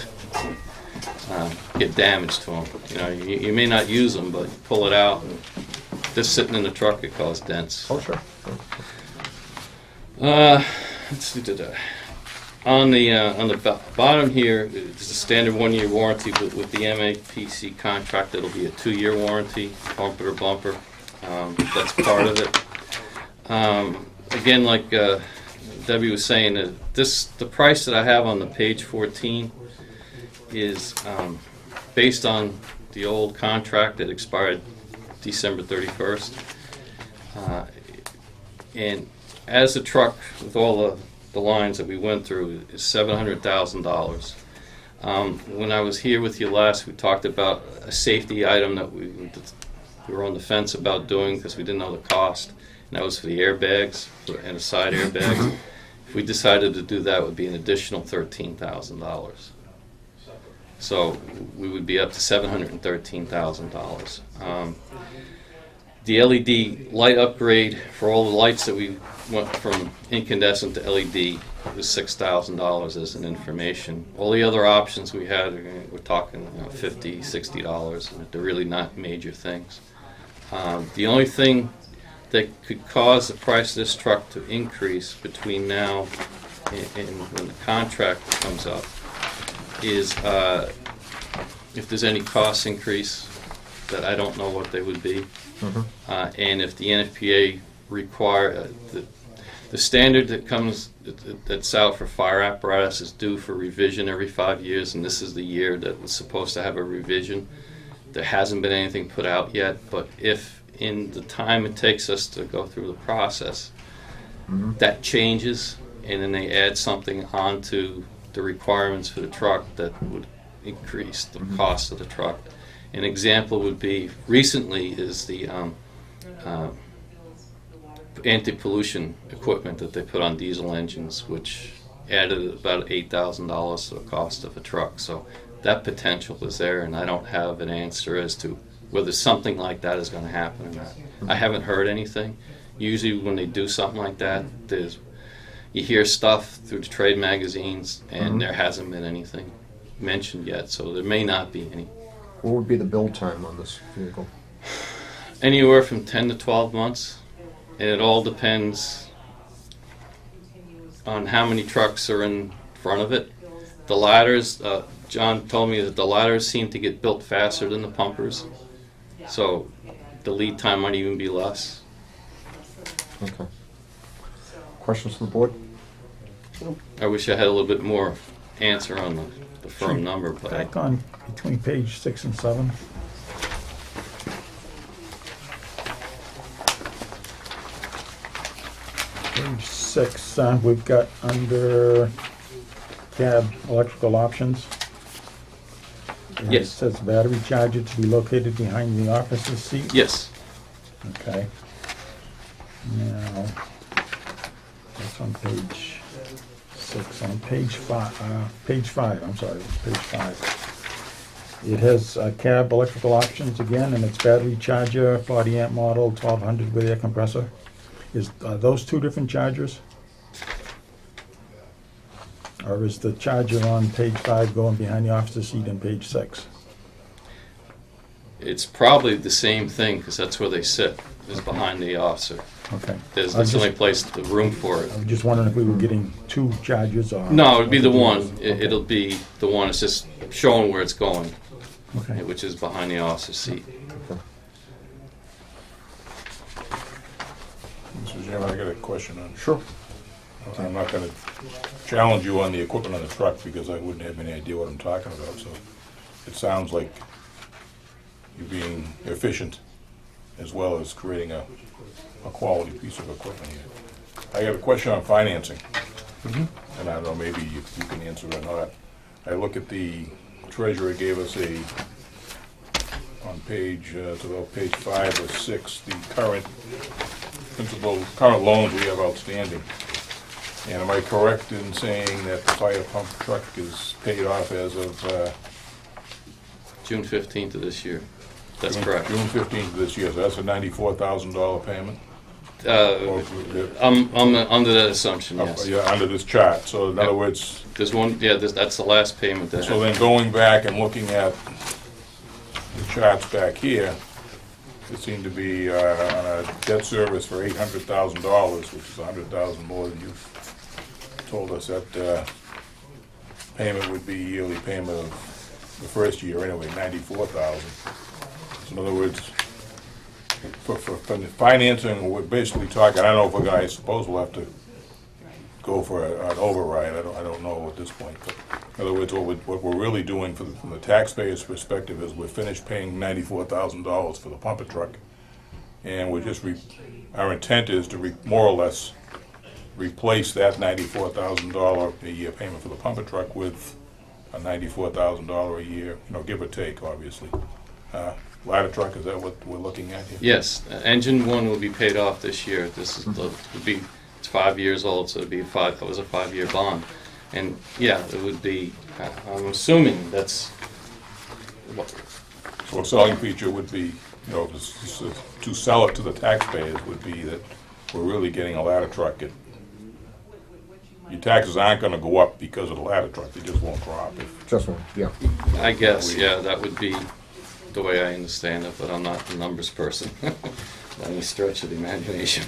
get damage to them. You know, you may not use them, but you pull it out, and just sitting in the truck, it causes dents. Oh, sure. Let's see, on the bottom here, it's a standard 1-year warranty, but with the MAPC contract, it'll be a 2-year warranty, bumper to bumper. That's part of it. Again, like Debbie was saying, the price that I have on the page 14 is based on the old contract that expired December 31st. And as the truck, with all the lines that we went through, is $700,000. When I was here with you last, we talked about a safety item that we were on the fence about doing because we didn't know the cost, and that was for the airbags and the side airbags. If we decided to do that, it would be an additional $13,000. So we would be up to $713,000. The LED light upgrade for all the lights that we went from incandescent to LED was $6,000 as an information. All the other options we had, we're talking $50, $60. They're really not major things. The only thing that could cause the price of this truck to increase between now and when the contract comes up is if there's any cost increase that I don't know what they would be. And if the NFPA require the standard that comes that's out for fire apparatus is due for revision every 5 years, and this is the year that was supposed to have a revision. There hasn't been anything put out yet, but if in the time it takes us to go through the process, that changes, and then they add something onto the requirements for the truck that would increase the cost of the truck. An example would be, recently is the anti-pollution equipment that they put on diesel engines, which added about $8,000 to the cost of a truck. So that potential is there, and I don't have an answer as to whether something like that is going to happen or not. I haven't heard anything. Usually when they do something like that, you hear stuff through the trade magazines, and there hasn't been anything mentioned yet, so there may not be any. What would be the build time on this vehicle? Anywhere from 10 to 12 months, and it all depends on how many trucks are in front of it. The ladders, John told me that the ladders seem to get built faster than the pumpers, so the lead time might even be less. Okay. Questions from the board? I wish I had a little bit more answer on the firm number, but Back on between page 6 and 7. Page 6, we've got under cab electrical options. And Yes. It says battery charger to be located behind the officer's seat. yes. Okay. Now, that's on page 6. On page 5, I'm sorry, page 5. It has cab electrical options again, and it's battery charger, 40 amp model, 1200 with air compressor. Are those two different chargers? Or is the charger on page 5 going behind the officer seat on page 6? It's probably the same thing, because that's where they sit, is behind the officer. Okay. That's I'm the only just- place, the room for it. I'm just wondering if we were getting 2 chargers or... No, it'd be the what one. deal is. Okay. It'll be the one, it's just showing where it's going, Okay. which is behind the officer's seat. Mr. Chairman, I got a question on, Sure. I'm not gonna challenge you on the equipment on the truck because I wouldn't have any idea what I'm talking about, so it sounds like you're being efficient as well as creating a quality piece of equipment here. I got a question on financing. And I don't know, maybe you can answer it or not. I look at the treasurer gave us on page, it's about page 5 or 6, the current loans we have outstanding. And am I correct in saying that the fire pump truck is paid off as of June 15th of this year. That's June- correct. June 15th of this year, so that's a $94,000 payment? I'm under that assumption, yes. Yeah, under this chart, so in other Yep. words, There's one, yeah, that's the last payment that. so then going back and looking at the charts back here, it seemed to be on a debt service for $800,000, which is $100,000 more than you told us that payment would be yearly payment of the first year anyway, $94,000. So in other words, for financing, we're basically talking, I don't know if we're gonna, I suppose we'll have to go for an override, I don't know at this point, but in other words, what we're really doing from the taxpayer's perspective is we're finished paying $94,000 for the pumper truck, and we're just, our intent is to more or less replace that $94,000 a year payment for the pumper truck with a $94,000 a year, give or take, obviously. Ladder truck, is that what we're looking at here? Yes, engine one will be paid off this year. This is it's 5 years old, so it'd be that was a 5-year bond. And yeah, it would be, I'm assuming that's, So a selling feature would be, to sell it to the taxpayers would be that we're really getting a ladder truck. Your taxes aren't gonna go up because of the ladder truck, they just won't drop. Just one, yeah. I guess, yeah, that would be the way I understand it, but I'm not the numbers person. By any stretch of the imagination.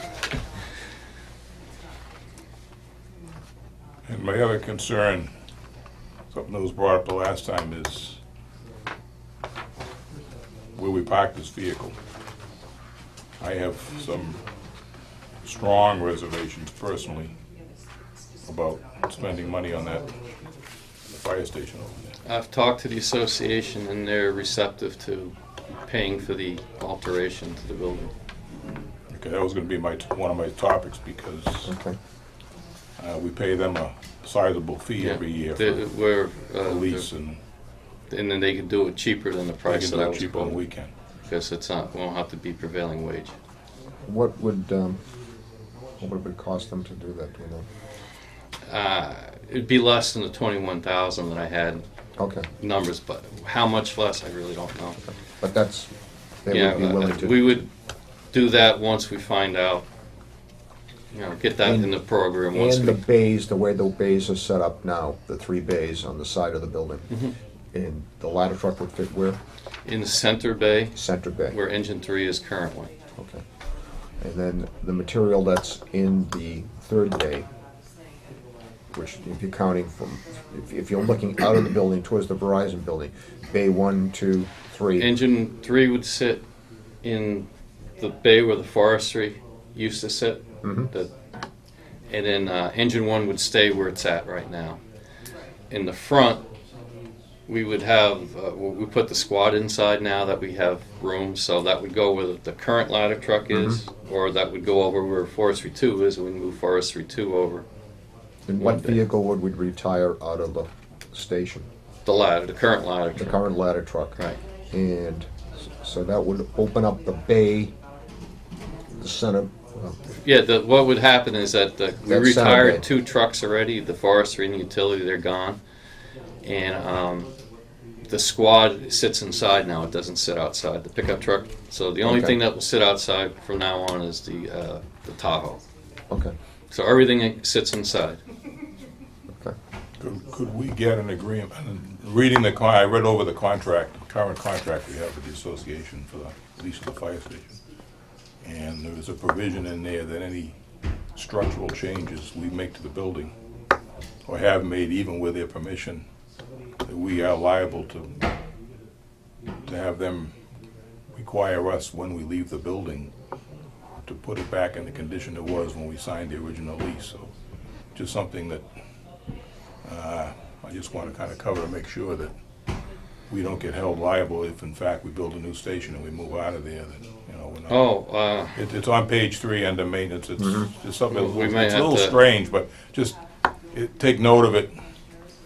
And my other concern, something that was brought up the last time, is where we park this vehicle. I have some strong reservations personally about spending money on that fire station over there. I've talked to the association and they're receptive to paying for the alteration to the building. Okay, that was gonna be one of my topics, because Okay. we pay them a sizable fee every year for lease, and and then they can do it cheaper than the they price can that I do it was cheaper on the quoting. weekend. Because it won't have to be prevailing wage. What would it cost them to do that, do you know? It'd be less than the 21,000 that I had Okay, numbers, but how much less, I really don't know. but they Yeah, would be willing to. we would do that once we find out, get that in the program once And we. the bays, the way the bays are set up now, the 3 bays on the side of the building. Mhm. And the ladder truck would fit where? In the center bay, Center bay. where engine 3 is currently. Okay. And then the material that's in the 3rd bay, which if you're counting from, if you're looking out of the building towards the Verizon building, bay 1, 2, 3. Engine 3 would sit in the bay where the forestry used to sit. Mhm. And then engine 1 would stay where it's at right now. In the front, we would have, we put the squad inside now that we have room, so that would go where the current ladder truck is, or that would go over where forestry 2 is, and we move forestry 2 over. And what one bay. vehicle would we retire out of the station? The current ladder The truck. current ladder truck. Right. And so that would open up the bay, the center. Yeah, what would happen is that we That's center bay. retired 2 trucks already, the forestry and the utility, they're gone. And the squad sits inside now, it doesn't sit outside, the pickup truck. So the only Okay. thing that will sit outside from now on is the Tahoe. Okay, So everything sits inside. okay. Good. Could we get an agreement, and reading I read over the contract, current contract we have with the association for the lease of the fire station. And there is a provision in there that any structural changes we make to the building, or have made even with their permission, that we are liable to have them require us when we leave the building to put it back in the condition it was when we signed the original lease. So just something that I just want to kind of cover to make sure that we don't get held liable if in fact we build a new station and we move out of there, then, you know, we're not. Oh, It's on page 3 under maintenance. It's just something, We may it's a have little to- strange, but just take note of it.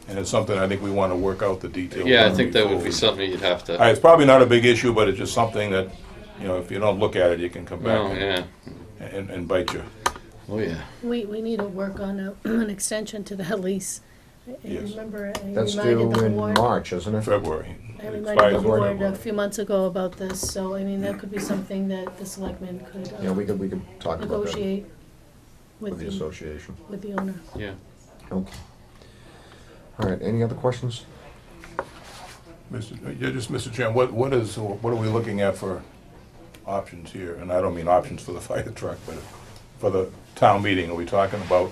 And it's something I think we want to work out the details. yeah, I on think that would be before we- something you'd have to, It's probably not a big issue, but it's just something that, you know, if you don't look at it, you can come back oh, yeah, and bite you. oh, yeah. We need to work on an extension to that lease. I Yes. remember, I That's reminded due the in board. March, isn't it? February. I It reminded expires the in board February. a few months ago about this, so I mean, that could be something that the selectmen could Yeah, we could talk about that negotiate with with the the, association. with the owner. Yeah. Okay. All right, any other questions? Mr. Chairman, what are we looking at for options here? And I don't mean options for the fire truck, but for the town meeting. Are we talking about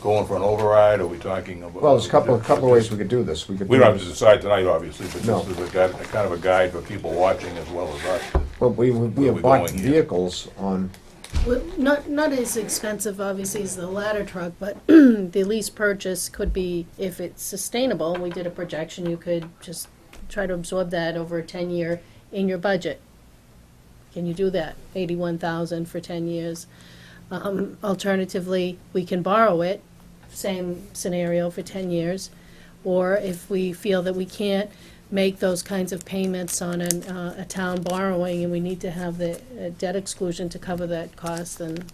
going for an override? Are we talking about? Well, there's a couple of ways we could do this. We don't have to decide tonight, obviously, but No. this is a kind of a guide for people watching as well as us. Well, we Where have we bought going here? vehicles on, Well, not as expensive, obviously, as the ladder truck, but the lease purchase could be, if it's sustainable, we did a projection, you could just try to absorb that over a 10-year in your budget. Can you do that? 81,000 for 10 years. Alternatively, we can borrow it, same scenario for 10 years. Or if we feel that we can't make those kinds of payments on a town borrowing and we need to have the debt exclusion to cover that cost, then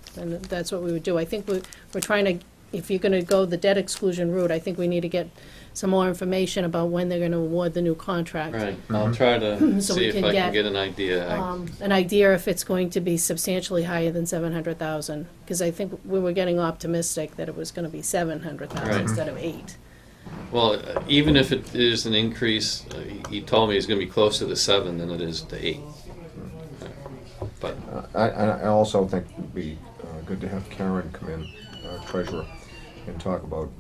that's what we would do. I think we're trying to, if you're gonna go the debt exclusion route, I think we need to get some more information about when they're gonna award the new contract. Right, I'll try to So see we if can I get, can get an idea. An idea if it's going to be substantially higher than 700,000, because I think we were getting optimistic that it was gonna be 700,000 Right. instead of 8. Well, even if it is an increase, he told me it's gonna be closer to 7 than it is to 8. But, I also think it'd be good to have Karen come in, our treasurer, and talk about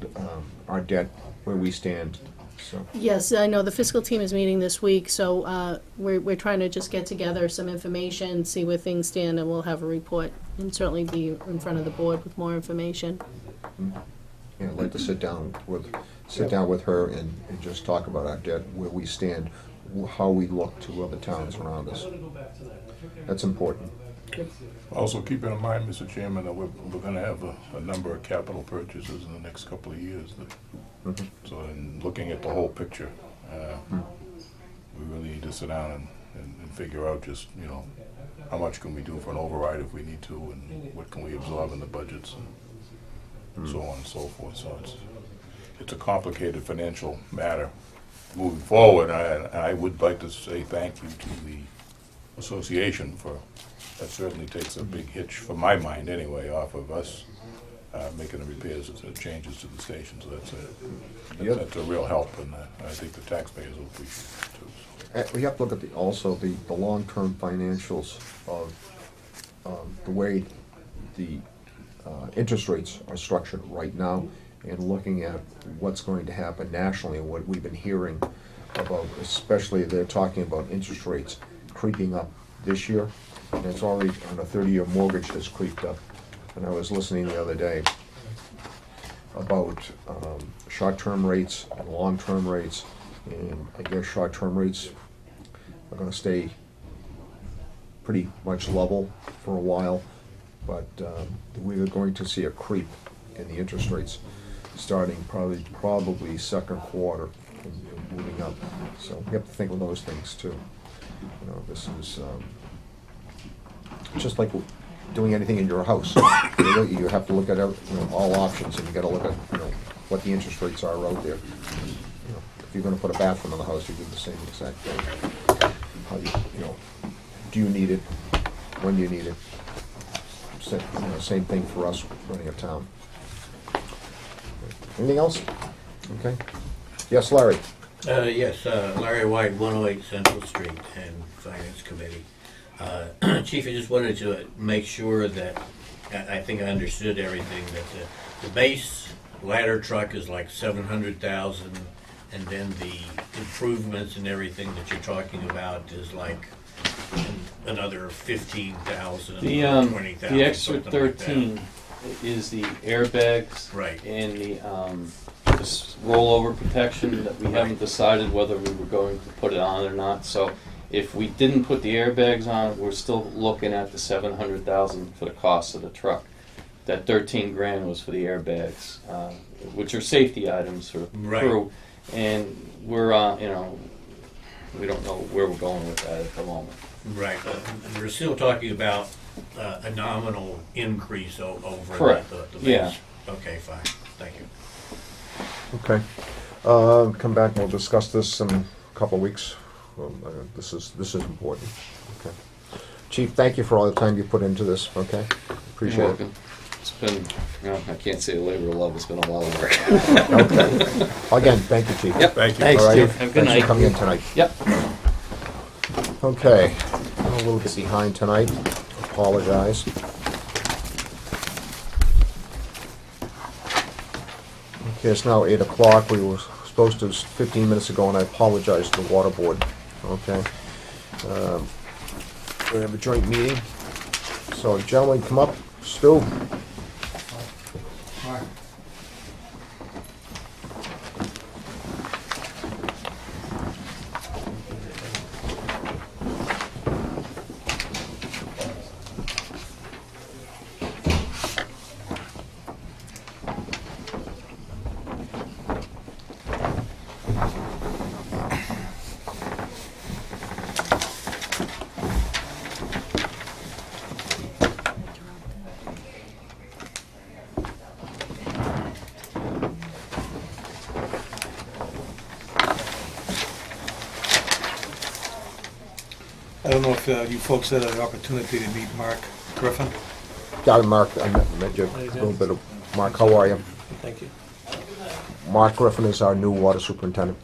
our debt, where we stand, so. Yes, I know the fiscal team is meeting this week, so we're trying to just get together some information, see where things stand, and we'll have a report, and certainly be in front of the board with more information. Yeah, I'd like to sit down with her and just talk about our debt, where we stand, how we look to other towns around us. That's important. Also, keeping in mind, Mr. Chairman, that we're going to have a number of capital purchases in the next couple of years. So in looking at the whole picture, we really need to sit down and figure out just, you know, how much can we do for an override if we need to, and what can we absorb in the budgets, and so on and so forth. So it's a complicated financial matter moving forward. I would like to say thank you to the association for, that certainly takes a big hitch, from my mind anyway, off of us making the repairs and changes to the station. So that's a real help, and I think the taxpayers will appreciate it too. So. We have to look at also the long-term financials of the way the interest rates are structured right now, and looking at what's going to happen nationally and what we've been hearing about, especially they're talking about interest rates creeping up this year, and it's already on a 30-year mortgage has creeped up. And I was listening the other day about short-term rates and long-term rates, and I guess short-term rates are gonna stay pretty much level for a while, but we are going to see a creep in the interest rates starting probably second quarter and moving up. So we have to think of those things too. You know, this is just like doing anything in your house. You have to look at all options, and you got to look at what the interest rates are out there. If you're going to put a bathroom in the house, you do the same exact thing. How do you need it? When do you need it? Same thing for us running a town. Anything else? Okay. Yes, Larry? Yes, Larry White, 108 Central Street, and Finance Committee. Chief, I just wanted to make sure that, I think I understood everything, that the base ladder truck is like 700,000, and then the improvements and everything that you're talking about is like another 15,000, The 20,000, the extra something like that. 13 is the airbags Right. and the this rollover protection that we haven't decided whether we were going to put it on or not. So if we didn't put the airbags on, we're still looking at the 700,000 for the cost of the truck. That 13 grand was for the airbags, which are safety items for the Right. crew, and we're we don't know where we're going with that at the moment. Right, we're still talking about a nominal increase over Correct. the base. Yeah. Okay, fine, thank you. Okay. Come back and we'll discuss this in a couple of weeks. This is important. Okay. Chief, thank you for all the time you put into this, okay? Appreciate You're it. welcome. It's been, I can't say a labor of love, it's been a lot of work. Okay. Again, thank you, Chief. Yep. Thank you. Thanks, All right. Chief. Have a good Thanks for night. coming in tonight. Yep. Okay. I'm a little bit behind tonight. Apologize. Okay, it's now 8 o'clock. We were supposed to 15 minutes ago, and I apologize to the water board. Okay. We have a joint meeting. So, gentlemen, come up. Stu? I don't know if you folks had an opportunity to meet Mark Griffin. Yeah, Mark, I met you a little bit of, Mark, how are you? Thank you. Mark Griffin is our new water superintendent.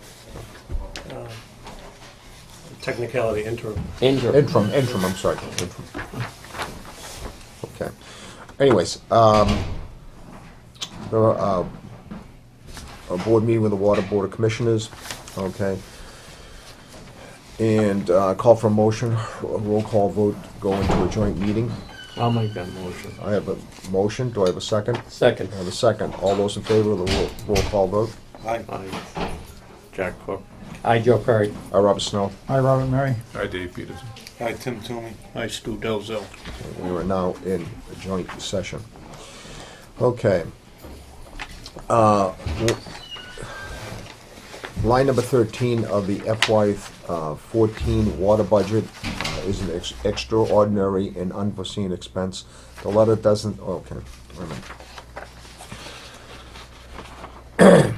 Technicality interim. Interim, I'm sorry, interim. Okay. Anyways, there are, a board meeting with the Water Board of Commissioners, okay? And call for a motion, a roll call vote, go into a joint meeting. I'll make that motion. I have a motion, do I have a second? Second. I have a second. All those in favor of the roll call vote? Aye. Jack Cook. Aye, Joe Perry. I, Robert Snow. Hi, Robert Mary. Hi, Dave Peterson. Aye, Tim Toomey. Hi, Stu Delzell. We are now in a joint session. Okay. Line number 13 of the FY14 water budget is an extraordinary and unforeseen expense. The letter doesn't, okay, wait a minute.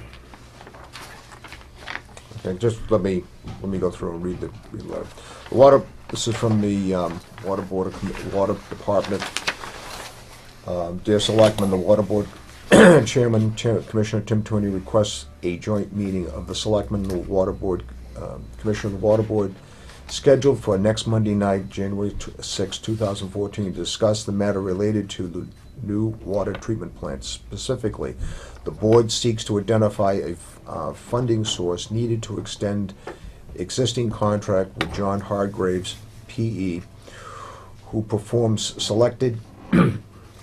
Okay, just let me go through and read the letter. The water, this is from the Water Board of Water Department. Dear Selectmen, the Water Board Chairman, Commissioner Tim Tooney requests a joint meeting of the Selectmen, the Water Board, Commissioner of the Water Board, scheduled for next Monday night, January 6, 2014, to discuss the matter related to the new water treatment plant. Specifically, the board seeks to identify a funding source needed to extend existing contract with John Hargraves, P.E., who performs selected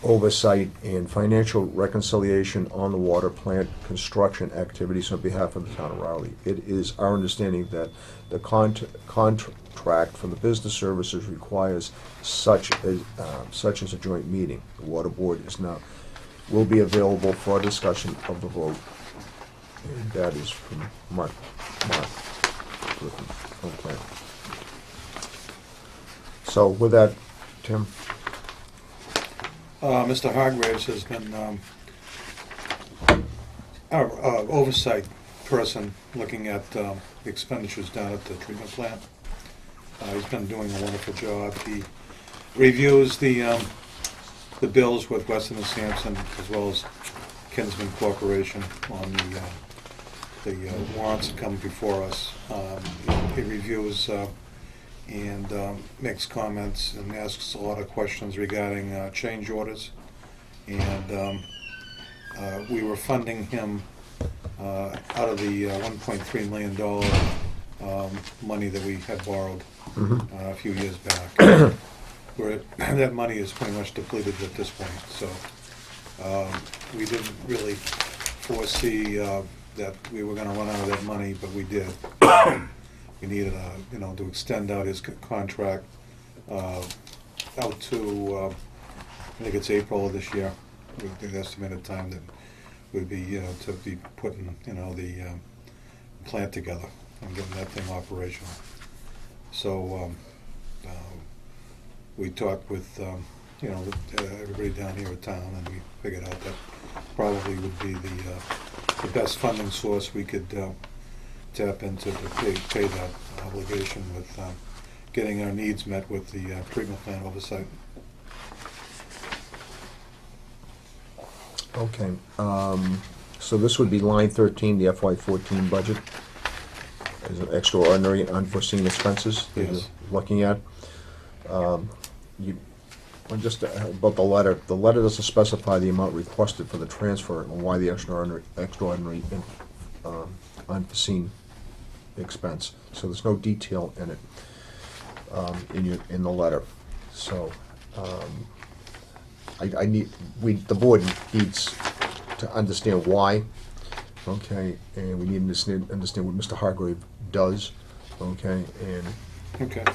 oversight and financial reconciliation on the water plant construction activities on behalf of the town of Raleigh. It is our understanding that the contract for the business services requires such as a joint meeting. The water board will be available for a discussion of the vote. And that is from Mark Griffin. Okay. So with that, Tim. Mr. Hargraves has been our oversight person looking at the expenditures down at the treatment plant. He's been doing a wonderful job. He reviews the bills with Weston and Sampson as well as Kinsman Corporation on the warrants that come before us. He reviews and makes comments and asks a lot of questions regarding change orders. And we were funding him out of the $1.3 million money that we had borrowed a few years back. That money is pretty much depleted at this point, so we didn't really foresee that we were gonna run out of that money, but we did. We needed, to extend out his contract out to, I think it's April of this year, with the estimated time that would be, to be putting, the plant together and getting that thing operational. So, we talked with, everybody down here at town, and we figured out that probably would be the best funding source we could tap into to pay that obligation with getting our needs met with the treatment plant oversight. Okay, so this would be line 13, the FY14 budget. Is it extraordinary and unforeseen expenses that you're Yes. looking at? Just about the letter. The letter doesn't specify the amount requested for the transfer and why the extraordinary unforeseen expense. So there's no detail in it in the letter. So the board needs to understand why. Okay, and we need to understand what Mr. Hargrave does. Okay, and Okay.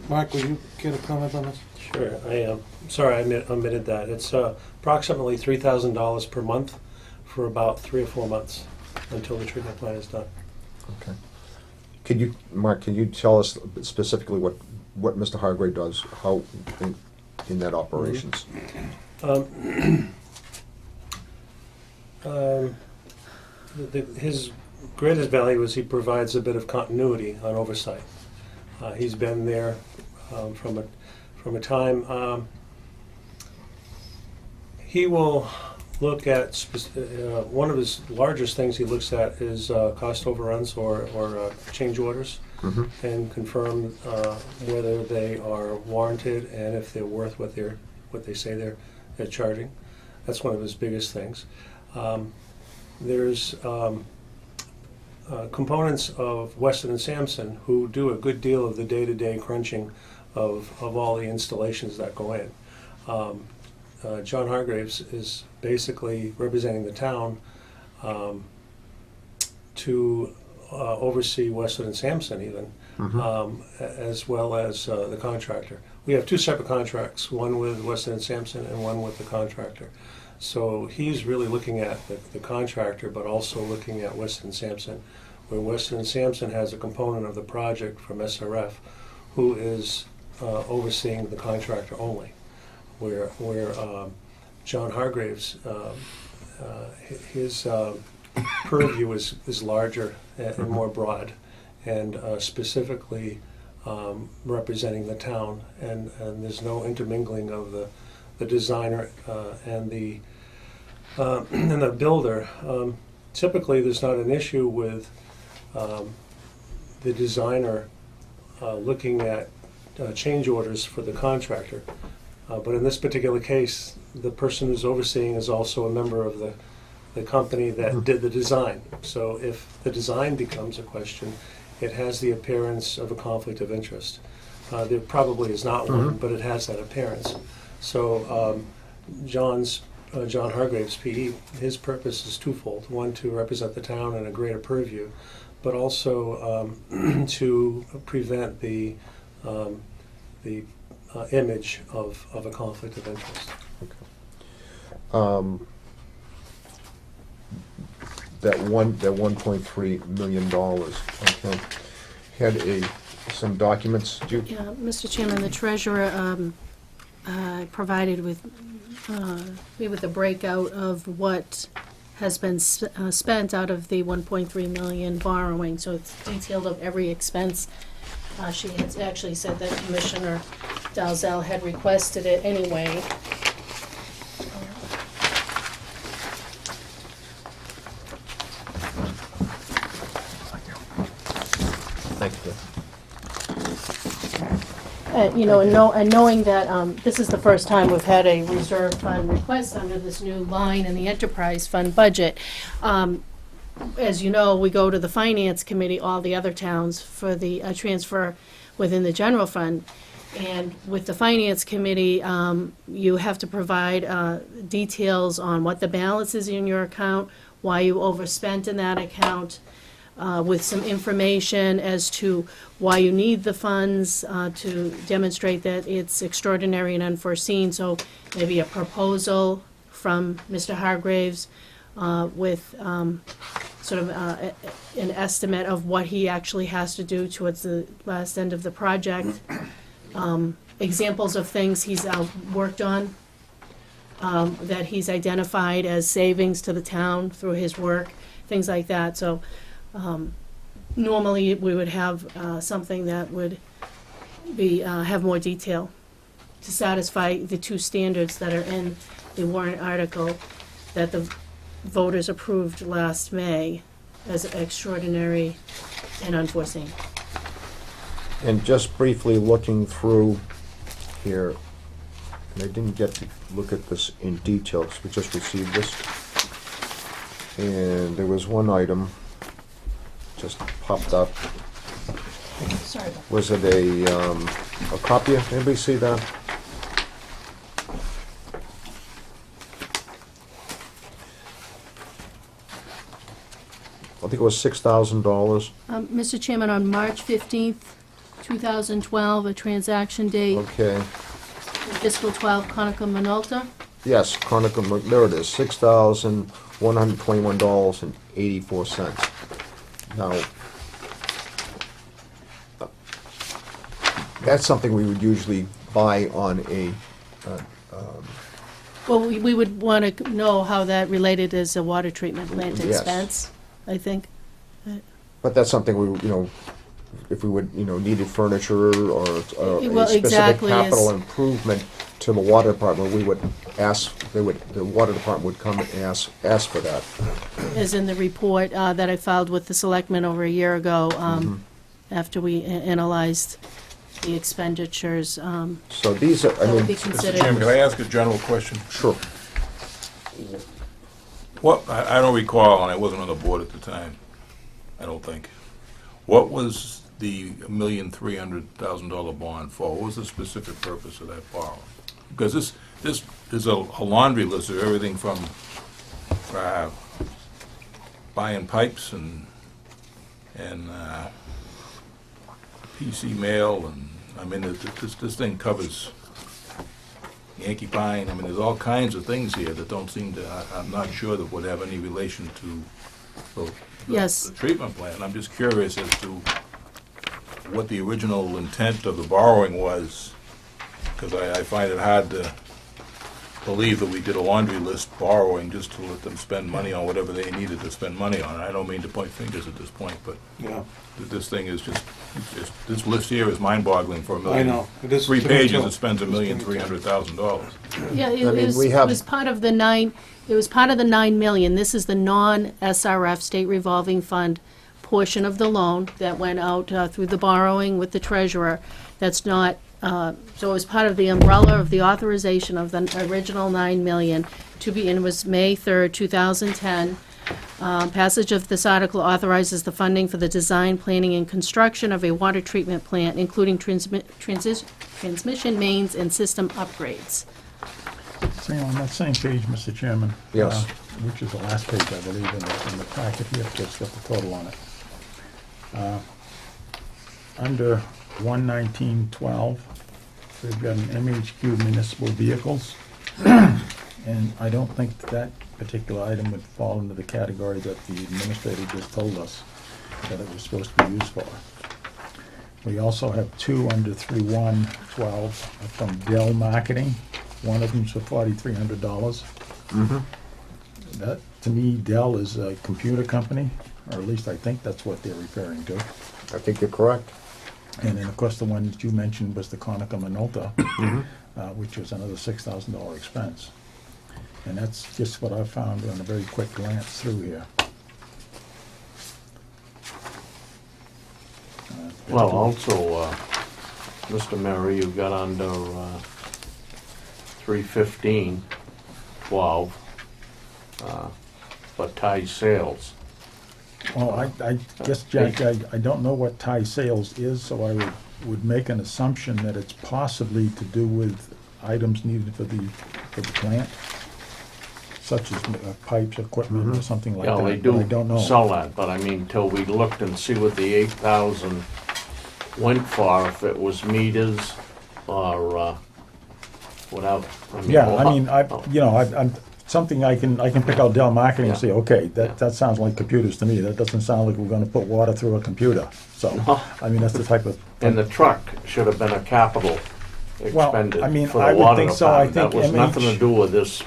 Mark, will you get a comment on this? Sure, I am. Sorry, I omitted that. It's approximately $3,000 per month for about 3 or 4 months until the treatment plant is done. okay. Mark, can you tell us specifically what Mr. Hargrave does, how in that operations? His greatest value is he provides a bit of continuity on oversight. He's been there from a time. He will look at one of his largest things he looks at is cost overruns or change orders, and confirm whether they are warranted and if they're worth what they say they're charging. That's one of his biggest things. There's components of Weston and Sampson who do a good deal of the day-to-day crunching of all the installations that go in. John Hargraves is basically representing the town to oversee Weston and Sampson even, as well as the contractor. We have 2 separate contracts, one with Weston and Sampson and one with the contractor. So he's really looking at the contractor, but also looking at Weston and Sampson, where Weston and Sampson has a component of the project from SRF who is overseeing the contractor only, where John Hargraves, his purview is larger and more broad, and specifically representing the town, and there's no intermingling of the designer and the builder. Typically, there's not an issue with the designer looking at change orders for the contractor. But in this particular case, the person who's overseeing is also a member of the company that did the design. So if the design becomes a question, it has the appearance of a conflict of interest. There probably is not one, but it has that appearance. So John Hargraves, PE, his purpose is twofold. One, to represent the town in a greater purview, but also to prevent the image of a conflict of interest. That $1.3 million, okay, had some documents. Yeah, Mr. Chairman, the treasurer provided with me with a breakout of what has been spent out of the 1.3 million borrowing, so it's detailed of every expense. She had actually said that Commissioner Dalzell had requested it anyway. Thank you. And knowing that this is the first time we've had a reserve fund request under this new line in the enterprise fund budget. As you know, we go to the finance committee, all the other towns, for the transfer within the general fund. And with the finance committee, you have to provide details on what the balance is in your account, why you overspent in that account, with some information as to why you need the funds to demonstrate that it's extraordinary and unforeseen. So maybe a proposal from Mr. Hargraves with sort of an estimate of what he actually has to do towards the last end of the project. Examples of things he's worked on that he's identified as savings to the town through his work, things like that. So normally we would have something that would be have more detail to satisfy the two standards that are in the warrant article that the voters approved last May as extraordinary and unforeseen. And just briefly looking through here, and I didn't get to look at this in detail because we just received this. And there was one item just popped up. Sorry about that. Was it a copy? Anybody see that? I think it was $6,000. Mr. Chairman, on March 15th, 2012, a transaction date, Okay. fiscal 12, Conica Minolta. Yes, Conica, there it is, $6,121.84. Now, that's something we would usually buy on a, Well, we would want to know how that related as a water treatment plant Yes. expense, I think. but that's something we, if we would, needed furniture or a Well, specific exactly, capital yes. improvement to the water department, we would ask, the water department would come and ask for that. As in the report that I filed with the Selectmen over a year ago, after we analyzed the expenditures. So these are, I That would be mean, Mr. considered. Chairman, can I ask a general question? sure. What, I don't recall, and I wasn't on the board at the time, I don't think. What was the $1,300,000 bond for? What was the specific purpose of that borrow? Because this is a laundry list of everything from buying pipes and PC mail, and, I mean, this thing covers Yankee Pine. I mean, there's all kinds of things here that don't seem to, I'm not sure that would have any relation to Yes. the treatment plant. I'm just curious as to what the original intent of the borrowing was, because I find it hard to believe that we did a laundry list borrowing just to let them spend money on whatever they needed to spend money on. I don't mean to point fingers at this point, but Yeah, this thing is just, this list here is mind-boggling for a million. I know. It is 3 to me pages, too. it spends $1,300,000. Yeah, I mean, we have- it was part of the 9 million. This is the non-SRF state revolving fund portion of the loan that went out through the borrowing with the treasurer. That's not, so it was part of the umbrella of the authorization of the original 9 million to be, and it was May 3rd, 2010. Passage of this article authorizes the funding for the design, planning, and construction of a water treatment plant, including transmission mains and system upgrades. Same, on that same page, Mr. Chairman. Yes. Which is the last page, I believe, in the packet here, it's got the total on it. Under 11912, we've got an MHQ municipal vehicles. And I don't think that particular item would fall into the category that the administrator just told us that it was supposed to be used for. We also have two under 3112 from Dell Marketing. One of them's for $4,300. That, to me, Dell is a computer company, or at least I think that's what they're referring to. I think you're correct. And then, of course, the one that you mentioned was the Conica Minolta, which was another $6,000 expense. And that's just what I found on a very quick glance through here. Well, also, Mr. Mary, you got under 315-12 for tie sales. Well, I guess, Jack, I don't know what tie sales is, so I would make an assumption that it's possibly to do with items needed for the plant, such as pipes, equipment, or something like Yeah, that. they but I do don't know. sell that, but I mean, till we looked and see what the 8,000 went for, if it was meters or whatever. Yeah, I mean, I'm something I can pick out Dell Marketing and Yeah. say, okay, Yeah. that sounds like computers to me. That doesn't sound like we're gonna put water through a computer. So, No. I mean, that's the type of. And the truck should have been a capital Well, expended I mean, for I the would water think so. I department. That think was nothing MH to do with this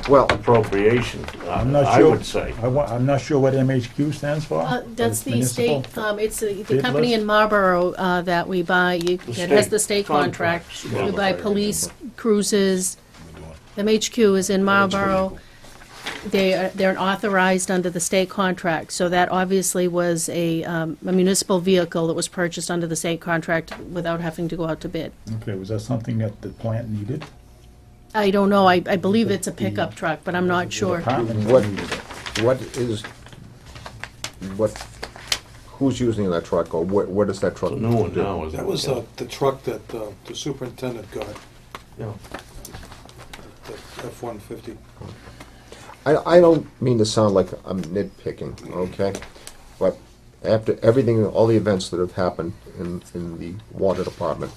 Well, appropriation, I'm not I sure. would say. I'm not sure what MHQ stands for. That's the Municipal? state, it's the Bid company list? in Marlboro that we buy, it has state the state contract. contract. We buy police cruises. MHQ is in Marlboro. They're authorized under the state contract, so that obviously was a municipal vehicle that was purchased under the state contract without having to go out to bid. Okay, was that something that the plant needed? I don't know, I believe it's a pickup truck, but I'm not The sure. department What- needed it. who's using that truck, or what is that truck? The new one do? now is. That was the truck that the superintendent got, Yeah. the F-150. I don't mean to sound like I'm nitpicking, okay? But after everything, all the events that have happened in the water department,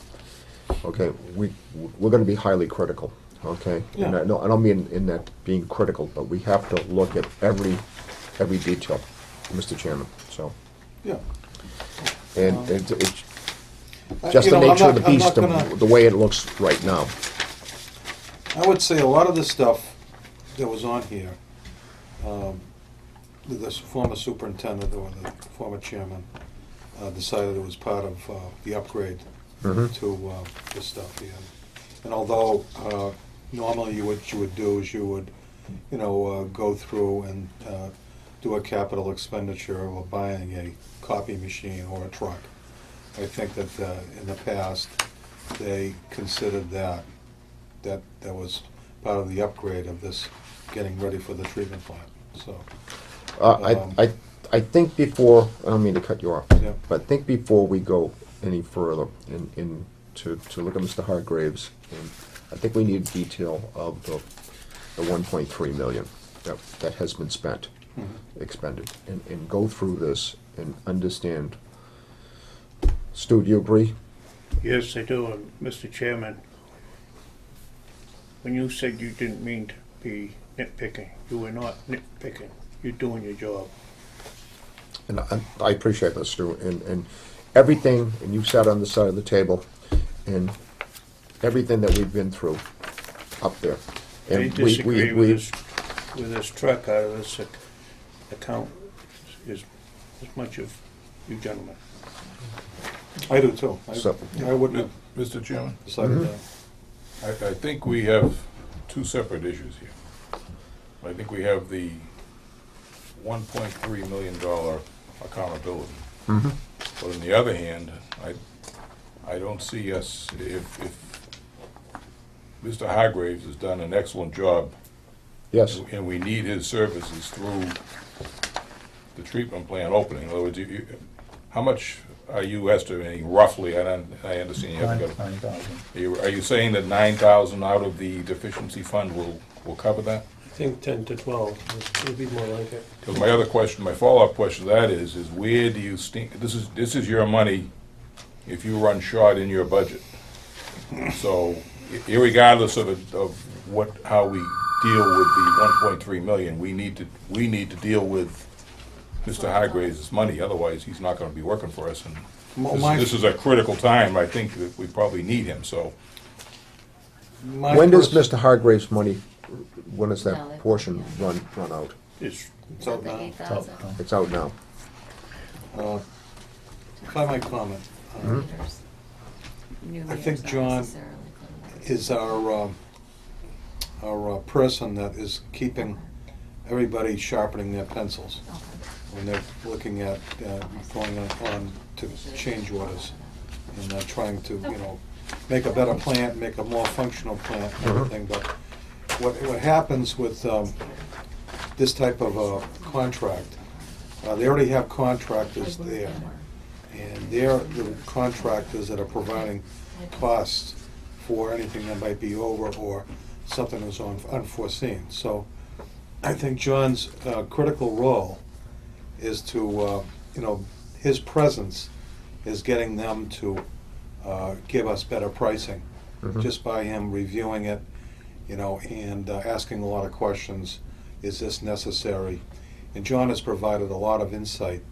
okay, we're gonna be highly critical, okay? And I don't mean in that being critical, but we have to look at every detail, Mr. Chairman, so. Yeah. And it's I- just you the know, I'm nature of not- the I'm beast, not gonna- the way it looks right now. I would say a lot of the stuff that was on here, this former superintendent or the former chairman decided it was part of the upgrade Mhm. to this stuff here. And although normally what you would do is you would, go through and do a capital expenditure of buying a copy machine or a truck, I think that in the past, they considered that was part of the upgrade of this getting ready for the treatment plant, so. I think before, I don't mean to cut you off, Yeah. but I think before we go any further to look at Mr. Hargraves, I think we need detail of the 1.3 million that has been spent, expended, and go through this and understand. Stu, do you agree? Yes, I do, and Mr. Chairman, when you said you didn't mean to be nitpicking, you were not nitpicking. You're doing your job. And I appreciate that, Stu, and everything, and you sat on the side of the table, and everything that we've been through up there. I And disagree with this truck out of this account as much of you gentlemen. I do too. So- I wouldn't have Mr. Chairman, decided Mhm. that. I think we have two separate issues here. I think we have the $1.3 million accountability. Mhm. But on the other hand, I don't see us, if Mr. Hargraves has done an excellent job, Yes, and we need his services through the treatment plant opening, in other words, how much are you estimating roughly? I understand you haven't got. 9,000. Are you saying that 9,000 out of the deficiency fund will cover that? I think 10 to 12 would be more like it. Because my other question, my follow-up question to that is where do you think, this is your money if you run short in your budget. So irregardless of how we deal with the 1.3 million, we need to deal with Mr. Hargraves' money, otherwise he's not gonna be working for us, and this is a critical time, I think that we probably need him, so. when does Mr. Hargraves' money, when does that portion run out? It's out now. It's out now. If I might comment, I think John is our person that is keeping everybody sharpening their pencils. when they're looking at going on to change orders and trying to, make a better plant, make a more functional plant and everything. But what happens with this type of contract, they already have contractors there. And they're the contractors that are providing costs for anything that might be over or something that's unforeseen. So I think John's critical role is to, his presence is getting them to give us better pricing, just by him reviewing it, and asking a lot of questions. Is this necessary? And John has provided a lot of insight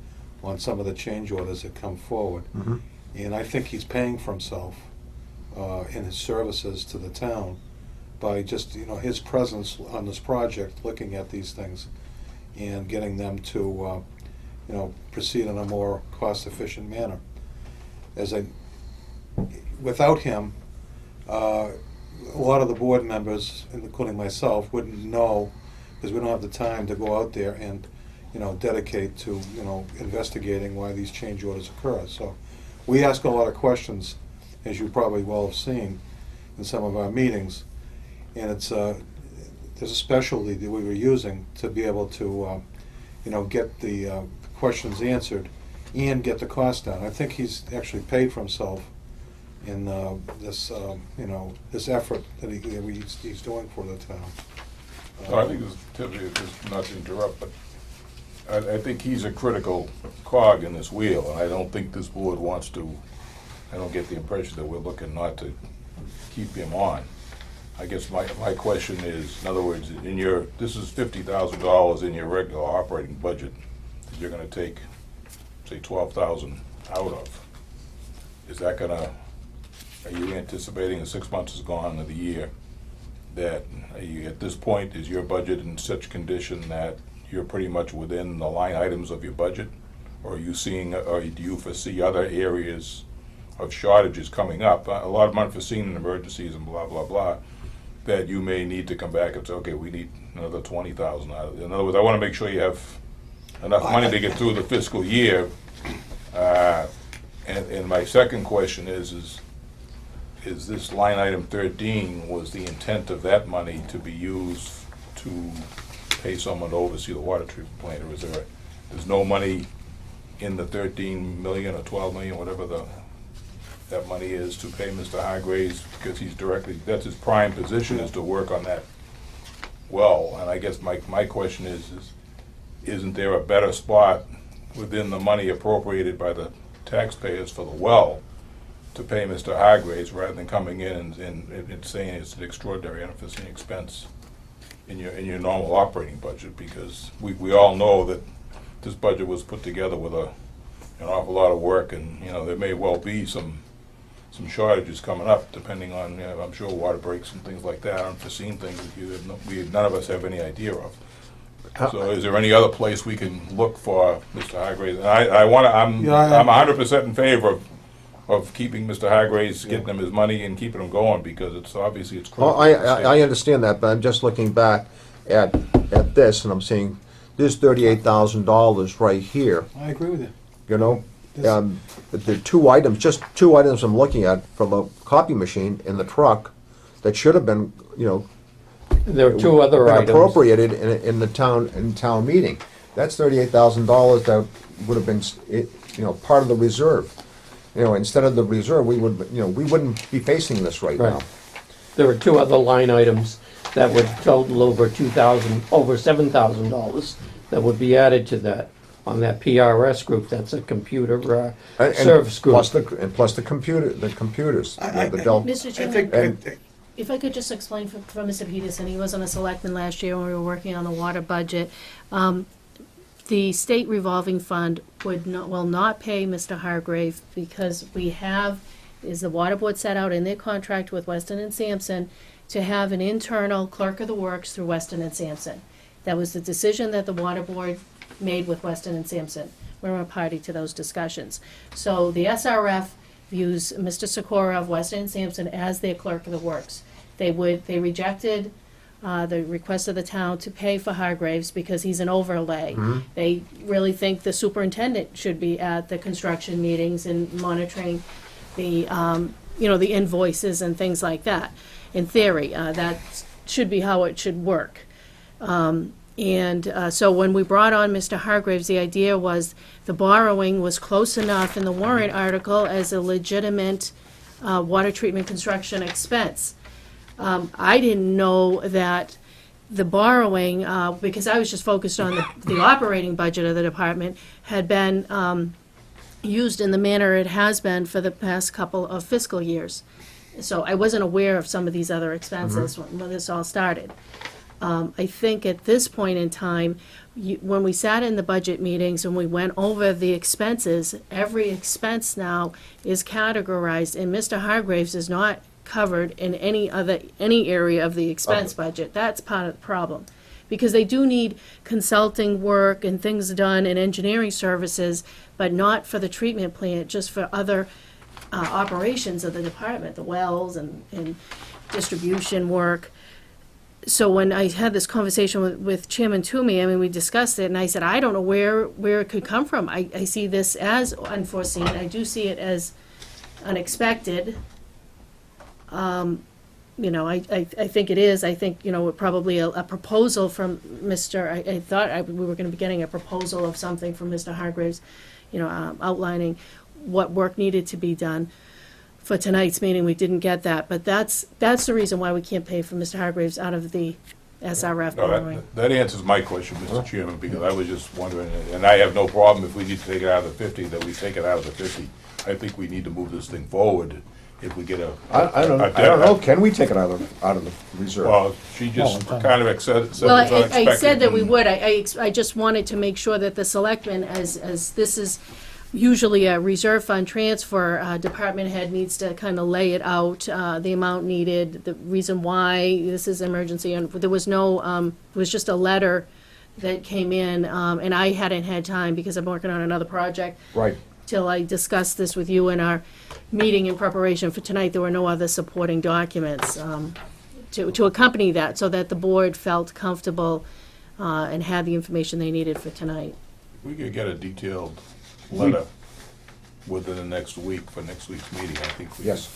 on some of the change orders that come forward. And I think he's paying for himself in his services to the town by just, his presence on this project, looking at these things and getting them to, proceed in a more cost-efficient manner. Without him, a lot of the board members, including myself, wouldn't know, because we don't have the time to go out there and dedicate to, investigating why these change orders occur. So we ask a lot of questions, as you probably well have seen in some of our meetings, and it's there's a specialty that we were using to be able to, get the questions answered and get the cost down. I think he's actually paid for himself in this, this effort that he's doing for the town. I think this, Tiffany, just not to interrupt, but I think he's a critical cog in this wheel, and I don't think this board wants to, I don't get the impression that we're looking not to keep him on. I guess my question is, in other words, this is $50,000 in your regular operating budget that you're gonna take, say, 12,000 out of. Is that gonna, are you anticipating, 6 months is gone into the year, that at this point, is your budget in such condition that you're pretty much within the line items of your budget? Or are you seeing, or do you foresee other areas of shortages coming up? A lot of unforeseen emergencies and blah, blah, blah, that you may need to come back and say, okay, we need another 20,000 out of it. In other words, I want to make sure you have enough money to get through the fiscal year. And my second question is this line item 13, was the intent of that money to be used to pay someone to oversee the water treatment plant, or is there's no money in the 13 million or 12 million, whatever that money is, to pay Mr. Hargraves, because he's directly, that's his prime position, is to work on that well. And I guess my question is isn't there a better spot within the money appropriated by the taxpayers for the well to pay Mr. Hargraves, rather than coming in and saying it's an extraordinary unforeseen expense in your normal operating budget? Because we all know that this budget was put together with an awful lot of work, and there may well be some shortages coming up, depending on, I'm sure, water breaks and things like that, unforeseen things that none of us have any idea of. So is there any other place we can look for Mr. Hargraves? And I'm 100% in favor of keeping Mr. Hargraves, getting him his money and keeping him going, because it's critical. Oh, I understand that, but I'm just looking back at this, and I'm seeing there's $38,000 right here. I agree with you. The two items I'm looking at from a copy machine in the truck that should have been, There are two other been items. appropriated in town meeting. That's $38,000 that would have been, part of the reserve. Instead of the reserve, we wouldn't be facing this right now. There are two other line items that would total over $7,000 that would be added to that on that PRS group. That's a computer service group. Plus the computers. The Dell. Mr. Chairman, if I could just explain for Mr. Peterson, he was on a selectman last year when we were working on the water budget. The state revolving fund will not pay Mr. Hargrave, because is the water board set out in their contract with Weston and Sampson to have an internal clerk of the works through Weston and Sampson. That was the decision that the water board made with Weston and Sampson. We're a party to those discussions. So the SRF views Mr. Sikora of Weston and Sampson as their clerk of the works. They rejected the request of the town to pay for Hargraves because he's an overlay. Mhm. They really think the superintendent should be at the construction meetings and monitoring the, the invoices and things like that. In theory, that should be how it should work. So when we brought on Mr. Hargraves, the idea was the borrowing was close enough in the warrant article as a legitimate water treatment construction expense. I didn't know that the borrowing, because I was just focused on the operating budget of the department, had been used in the manner it has been for the past couple of fiscal years. So I wasn't aware of some of these other expenses when this all started. I think at this point in time, when we sat in the budget meetings and we went over the expenses, every expense now is categorized, and Mr. Hargraves is not covered in any area of the expense budget. That's part of the problem. Because they do need consulting work and things done and engineering services, but not for the treatment plant, just for other operations of the department, the wells and distribution work. So when I had this conversation with Chairman Toomey, I mean, we discussed it, and I said, I don't know where it could come from. I see this as unforeseen. I do see it as unexpected. I think it is. I think, probably a proposal from Mr. I thought we were going to be getting a proposal of something from Mr. Hargraves, outlining what work needed to be done. For tonight's meeting, we didn't get that, but that's the reason why we can't pay for Mr. Hargraves out of the SRF borrowing. That answers my question, Mr. Chairman, because I was just wondering, and I have no problem if we need to take it out of the 50, that we take it out of the 50. I think we need to move this thing forward if we get a... I don't know, can we take it out of the reserve? Well, she just kind of said it was Well, unexpected. I said that we and- would. I just wanted to make sure that the selectmen, as this is usually a reserve fund transfer, department head needs to kind of lay it out, the amount needed, the reason why this is emergency, and there was no, it was just a letter that came in, and I hadn't had time because I'm working on another project. Right. Till I discussed this with you in our meeting in preparation for tonight. There were no other supporting documents to accompany that, so that the board felt comfortable and had the information they needed for tonight. We could get a detailed letter within the next week for next week's meeting. I think we Yes.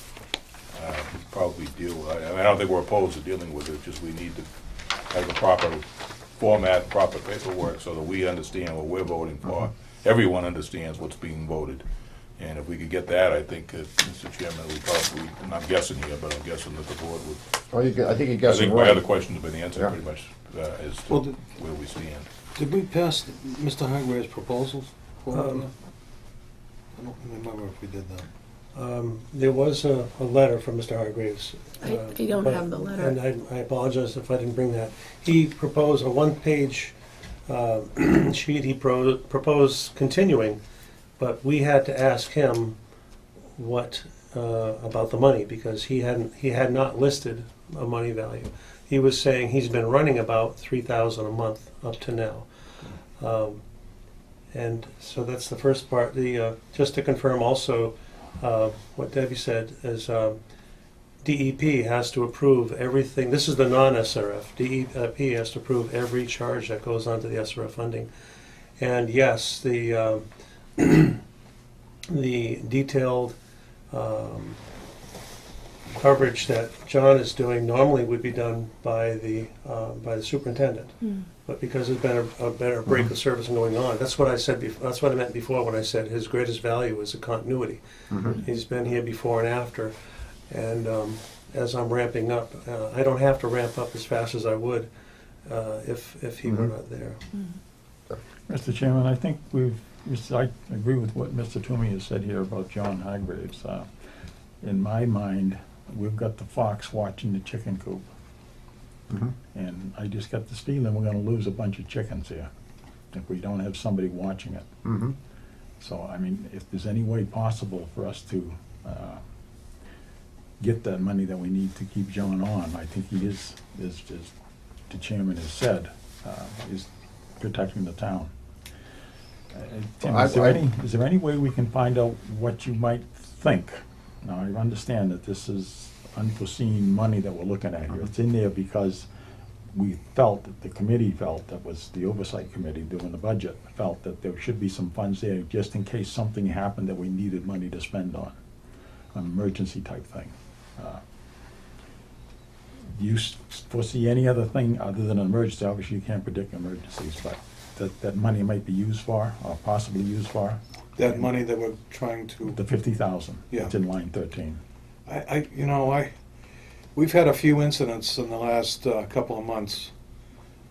could probably deal with it. I don't think we're opposed to dealing with it, just we need to have the proper format, proper paperwork, so that we understand what we're voting for. Everyone understands what's being voted. And if we could get that, I think, Mr. Chairman, we probably, and I'm guessing here, but I'm guessing that the board would. Well, I think you I guessed think right. my other questions have been answered Yeah. pretty much as to Well, where we stand. Did we pass Mr. Hargrave's proposals? I Um, don't remember if we did that. There was a letter from Mr. Hargraves. I don't have the letter. And I apologize if I didn't bring that. He proposed a one-page sheet. He proposed continuing, but we had to ask him what about the money, because he had not listed a money value. He was saying he's been running about $3,000 a month up to now. And so that's the first part. Just to confirm also, what Debbie said is DEP has to approve everything. This is the non-SRF. DEP has to approve every charge that goes onto the SRF funding. And yes, the the detailed coverage that John is doing normally would be done by the superintendent. But because there's been a better break of service going on, that's what I said. That's what I meant before when I said his greatest value is the continuity. He's been here before and after, and as I'm ramping up, I don't have to ramp up as fast as I would if he were not there. Mr. Chairman, I think I agree with what Mr. Toomey has said here about John Hargraves. In my mind, we've got the fox watching the chicken coop. And I just got this feeling we're going to lose a bunch of chickens here if we don't have somebody watching it. So, I mean, if there's any way possible for us to get that money that we need to keep John on, I think he is, as the chairman has said, is protecting the town. Tim, is there any way we can find out what you might think? Now, I understand that this is unforeseen money that we're looking at here. It's in there because we felt, that the committee felt, that was the oversight committee doing the budget, felt that there should be some funds there just in case something happened that we needed money to spend on, an emergency type thing. Do you foresee any other thing other than an emergency? Obviously, you can't predict emergencies, but that money might be used for, or possibly used for? That money that we're trying to, The 50,000. Yeah. It's in line 13. we've had a few incidents in the last couple of months,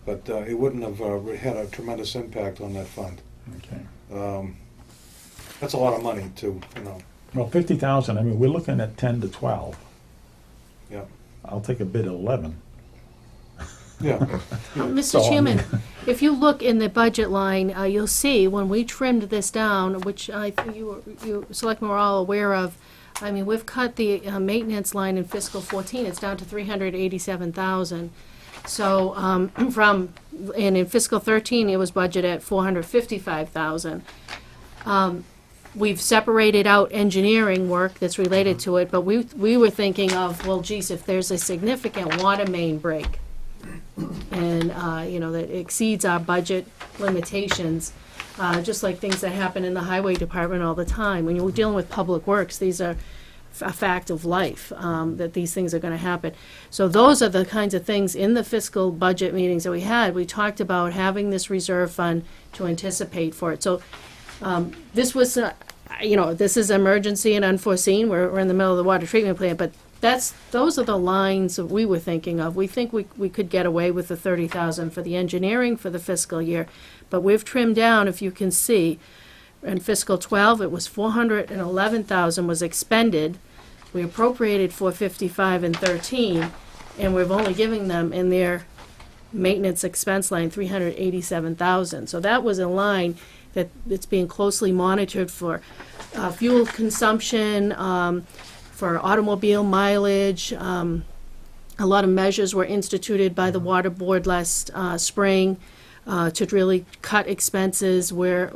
but it wouldn't have had a tremendous impact on that fund. Okay. That's a lot of money too, Well, 50,000, I mean, we're looking at 10 to 12. yeah. I'll take a bid at 11. Yeah. Mr. Chairman, if you look in the budget line, you'll see when we trimmed this down, which I think you Selectmen were all aware of, I mean, we've cut the maintenance line in fiscal 14, it's down to 387,000. So, and in fiscal 13, it was budgeted at 455,000. We've separated out engineering work that's related to it, but we were thinking of, well, geez, if there's a significant water main break, and, that exceeds our budget limitations, just like things that happen in the highway department all the time. When you're dealing with public works, these are a fact of life, that these things are gonna happen. So those are the kinds of things in the fiscal budget meetings that we had. We talked about having this reserve fund to anticipate for it. So, this was, this is emergency and unforeseen. We're in the middle of the water treatment plant, but those are the lines that we were thinking of. We think we could get away with the 30,000 for the engineering for the fiscal year, but we've trimmed down, if you can see, in fiscal 12, it was 411,000 was expended. We appropriated 455 in 13, and we're only giving them in their maintenance expense line 387,000. So that was a line that's being closely monitored for fuel consumption, for automobile mileage. A lot of measures were instituted by the Water Board last spring to really cut expenses where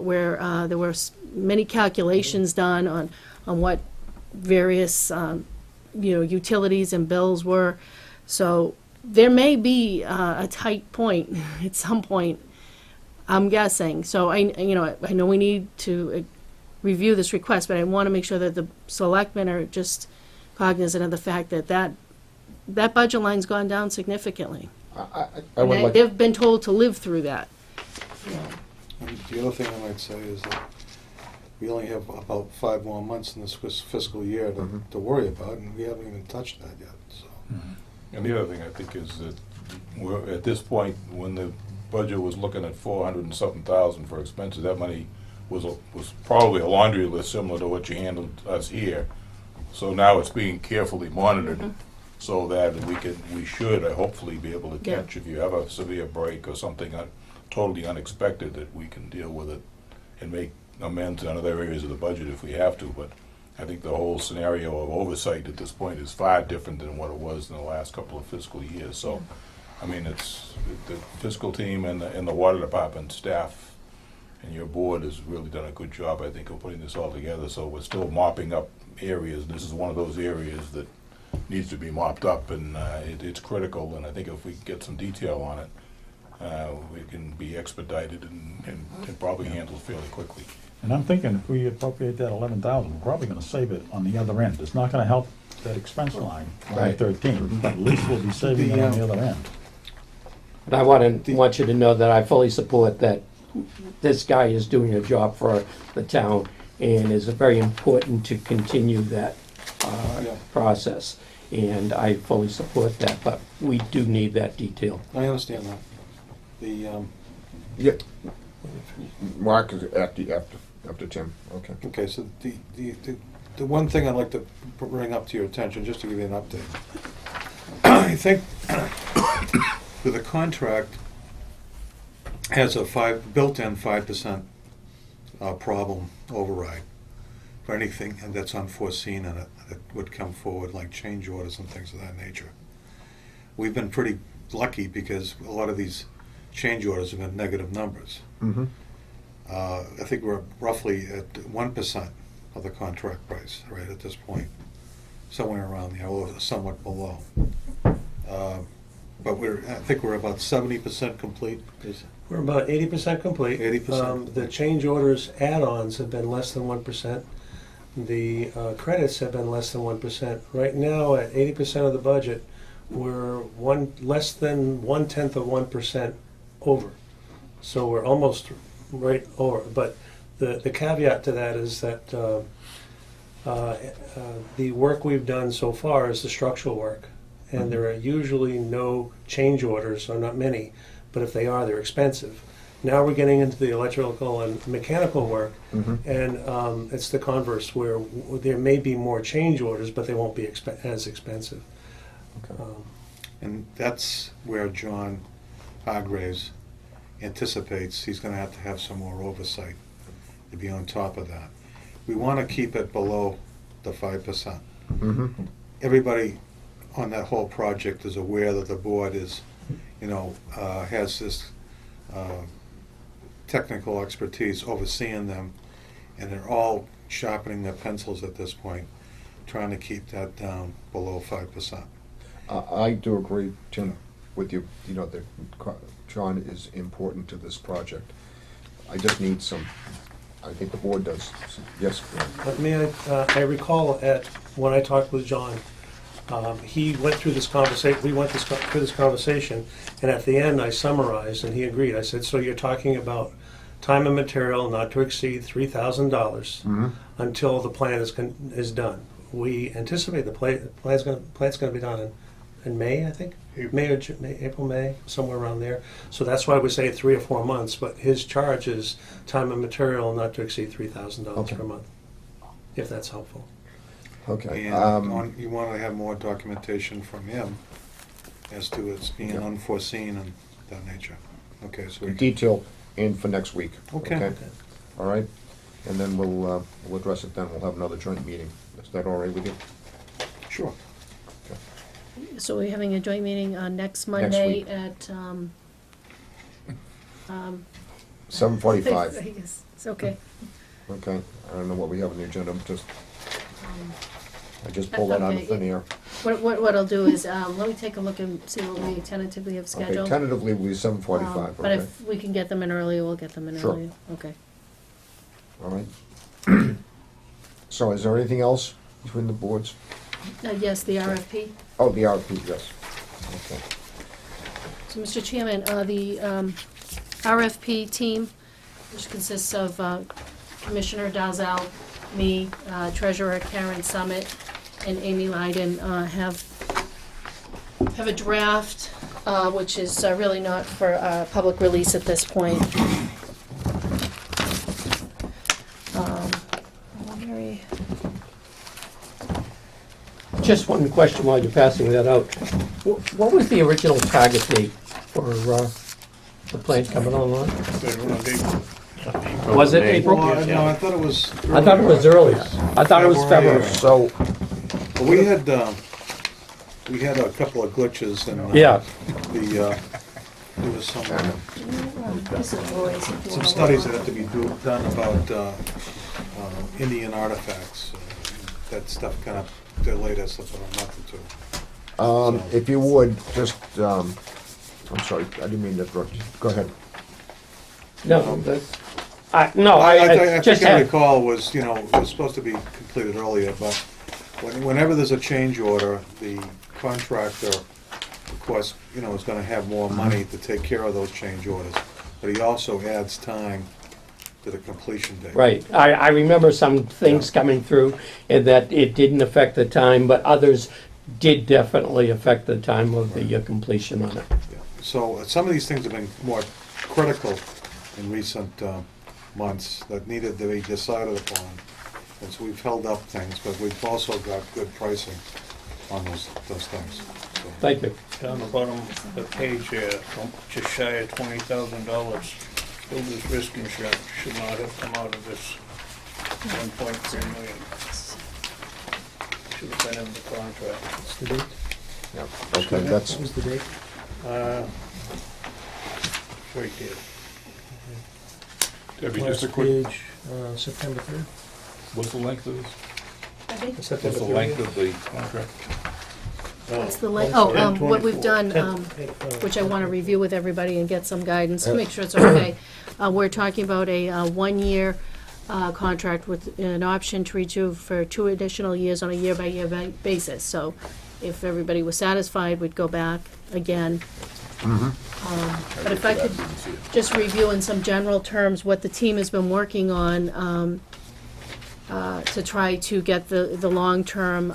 there were many calculations done on what various utilities and bills were. So there may be a tight point at some point, I'm guessing. So I know we need to review this request, but I want to make sure that the selectmen are just cognizant of the fact that that budget line's gone down significantly. They've been told to live through that. And the other thing I might say is that we only have about 5 more months in this fiscal year to worry about, and we haven't even touched that yet. So. And the other thing I think is that we're at this point, when the budget was looking at 400 and something thousand for expenses, that money was probably a laundry list similar to what you handled us here. So now it's being carefully monitored so that we should hopefully be able to catch if you have a severe break or something totally unexpected, that we can deal with it and make amends in other areas of the budget if we have to. But I think the whole scenario of oversight at this point is far different than what it was in the last couple of fiscal years. So, I mean, it's the fiscal team and the water department staff and your board has really done a good job, I think, of putting this all together. So we're still mopping up areas. This is one of those areas that needs to be mopped up, and it's critical. And I think if we get some detail on it, we can be expedited and probably handled fairly quickly. And I'm thinking if we appropriate that 11,000, we're probably going to save it on the other end. It's not going to help that expense line, line 13, but at least we'll be saving it on the other end. And I want you to know that I fully support that this guy is doing a job for the town, and is very important to continue that process. And I fully support that, but we do need that detail. I understand that. Yeah. Mark is after Tim. Okay. Okay, so the one thing I'd like to bring up to your attention, just to give you an update. I think that the contract has a built-in 5% problem override for anything that's unforeseen in it that would come forward, like change orders and things of that nature. We've been pretty lucky because a lot of these change orders have been negative numbers. I think we're roughly at 1% of the contract price right at this point, somewhere around there, or somewhat below. but I think we're about 70% complete. We're about 80% complete. 80%. The change orders add-ons have been less than 1%. The credits have been less than 1%. Right now, at 80% of the budget, we're less than 1/10 of 1% over. So we're almost right over. But the caveat to that is that the work we've done so far is the structural work. And there are usually no change orders, or not many, but if they are, they're expensive. Now we're getting into the electrical and mechanical work, and it's the converse, where there may be more change orders, but they won't be as expensive. Okay. And that's where John Hargraves anticipates he's going to have some more oversight to be on top of that. We want to keep it below the 5%. Everybody on that whole project is aware that the board is, has this technical expertise overseeing them, and they're all sharpening their pencils at this point, trying to keep that down below 5%. I do agree, Tim, with you, that John is important to this project. I just need I think the board does. Yes? I recall when I talked with John, he went through this conversation, we went through this conversation, and at the end I summarized, and he agreed. I said, so you're talking about time and material not to exceed $3,000 until the plan is done. We anticipate the plan's going to be done in May, I think? April, May, somewhere around there. So that's why we say 3 or 4 months, but his charge is time and material not to exceed $3,000 per month, if that's helpful. Okay. And you want to have more documentation from him as to its being unforeseen and that nature. Okay, so Detail in for next week. Okay. All right? And then we'll address it then. We'll have another joint meeting. Is that all right with you? Sure. So we're having a joint meeting next Monday week. at 7:45. I guess it's okay. Okay. I don't know what we have on the agenda. I just pulled that out of thin air. What I'll do is, let me take a look and see what we tentatively have Okay, scheduled. tentatively we'll be 7:45, But okay? if we can get them in early, we'll get them in Sure. early. Okay. All right. So is there anything else between the boards? Yes, the RFP. Oh, the RFP, yes. Okay. So, Mr. Chairman, the RFP team, which consists of Commissioner Dalzell, me, Treasurer Karen Summit, and Amy Lyden, have a draft, which is really not for public release at this point. Just one question while you're passing that out. What was the original target date for the plant coming online? Was it April? Well, no, I thought it was. I thought it was earlier. I thought it was February. So, Well, we had a couple of glitches and Yeah. there was This is Roy's. if you some wanna studies look. that had to be done about Indian artifacts. That stuff kind of delayed us about a month or two. if you would, just, I'm sorry, I didn't mean to interrupt you. Go ahead. No, I I just think I had, recall was, it was supposed to be completed earlier, but whenever there's a change order, the contractor, of course, is gonna have more money to take care of those change orders, but he also adds time to the completion date. right. I remember some things coming through and that it didn't affect the time, but others did definitely affect the time of the completion on it. Yeah. So some of these things have been more critical in recent months that needed to be decided upon. And so we've held up things, but we've also got good pricing on those things. So, Thank you. Down the bottom of the page here, just shy of $20,000. Builder's risk insurance should not have come out of this 1.3 million. Should have been in the contract. What's the date? Yeah, okay, that's, What was the date? Right there. Debbie, just a Last quick, page, September 3rd? what's the length of this? I think What's September the 30th? length of the contract? What's the, what we've done, which I want to review with everybody and get some guidance, to make sure it's okay. We're talking about a one-year contract with an option to renew for 2 additional years on a year-by-year basis. So if everybody was satisfied, we'd go back again. But if I could just review in some general terms what the team has been working on to try to get the long-term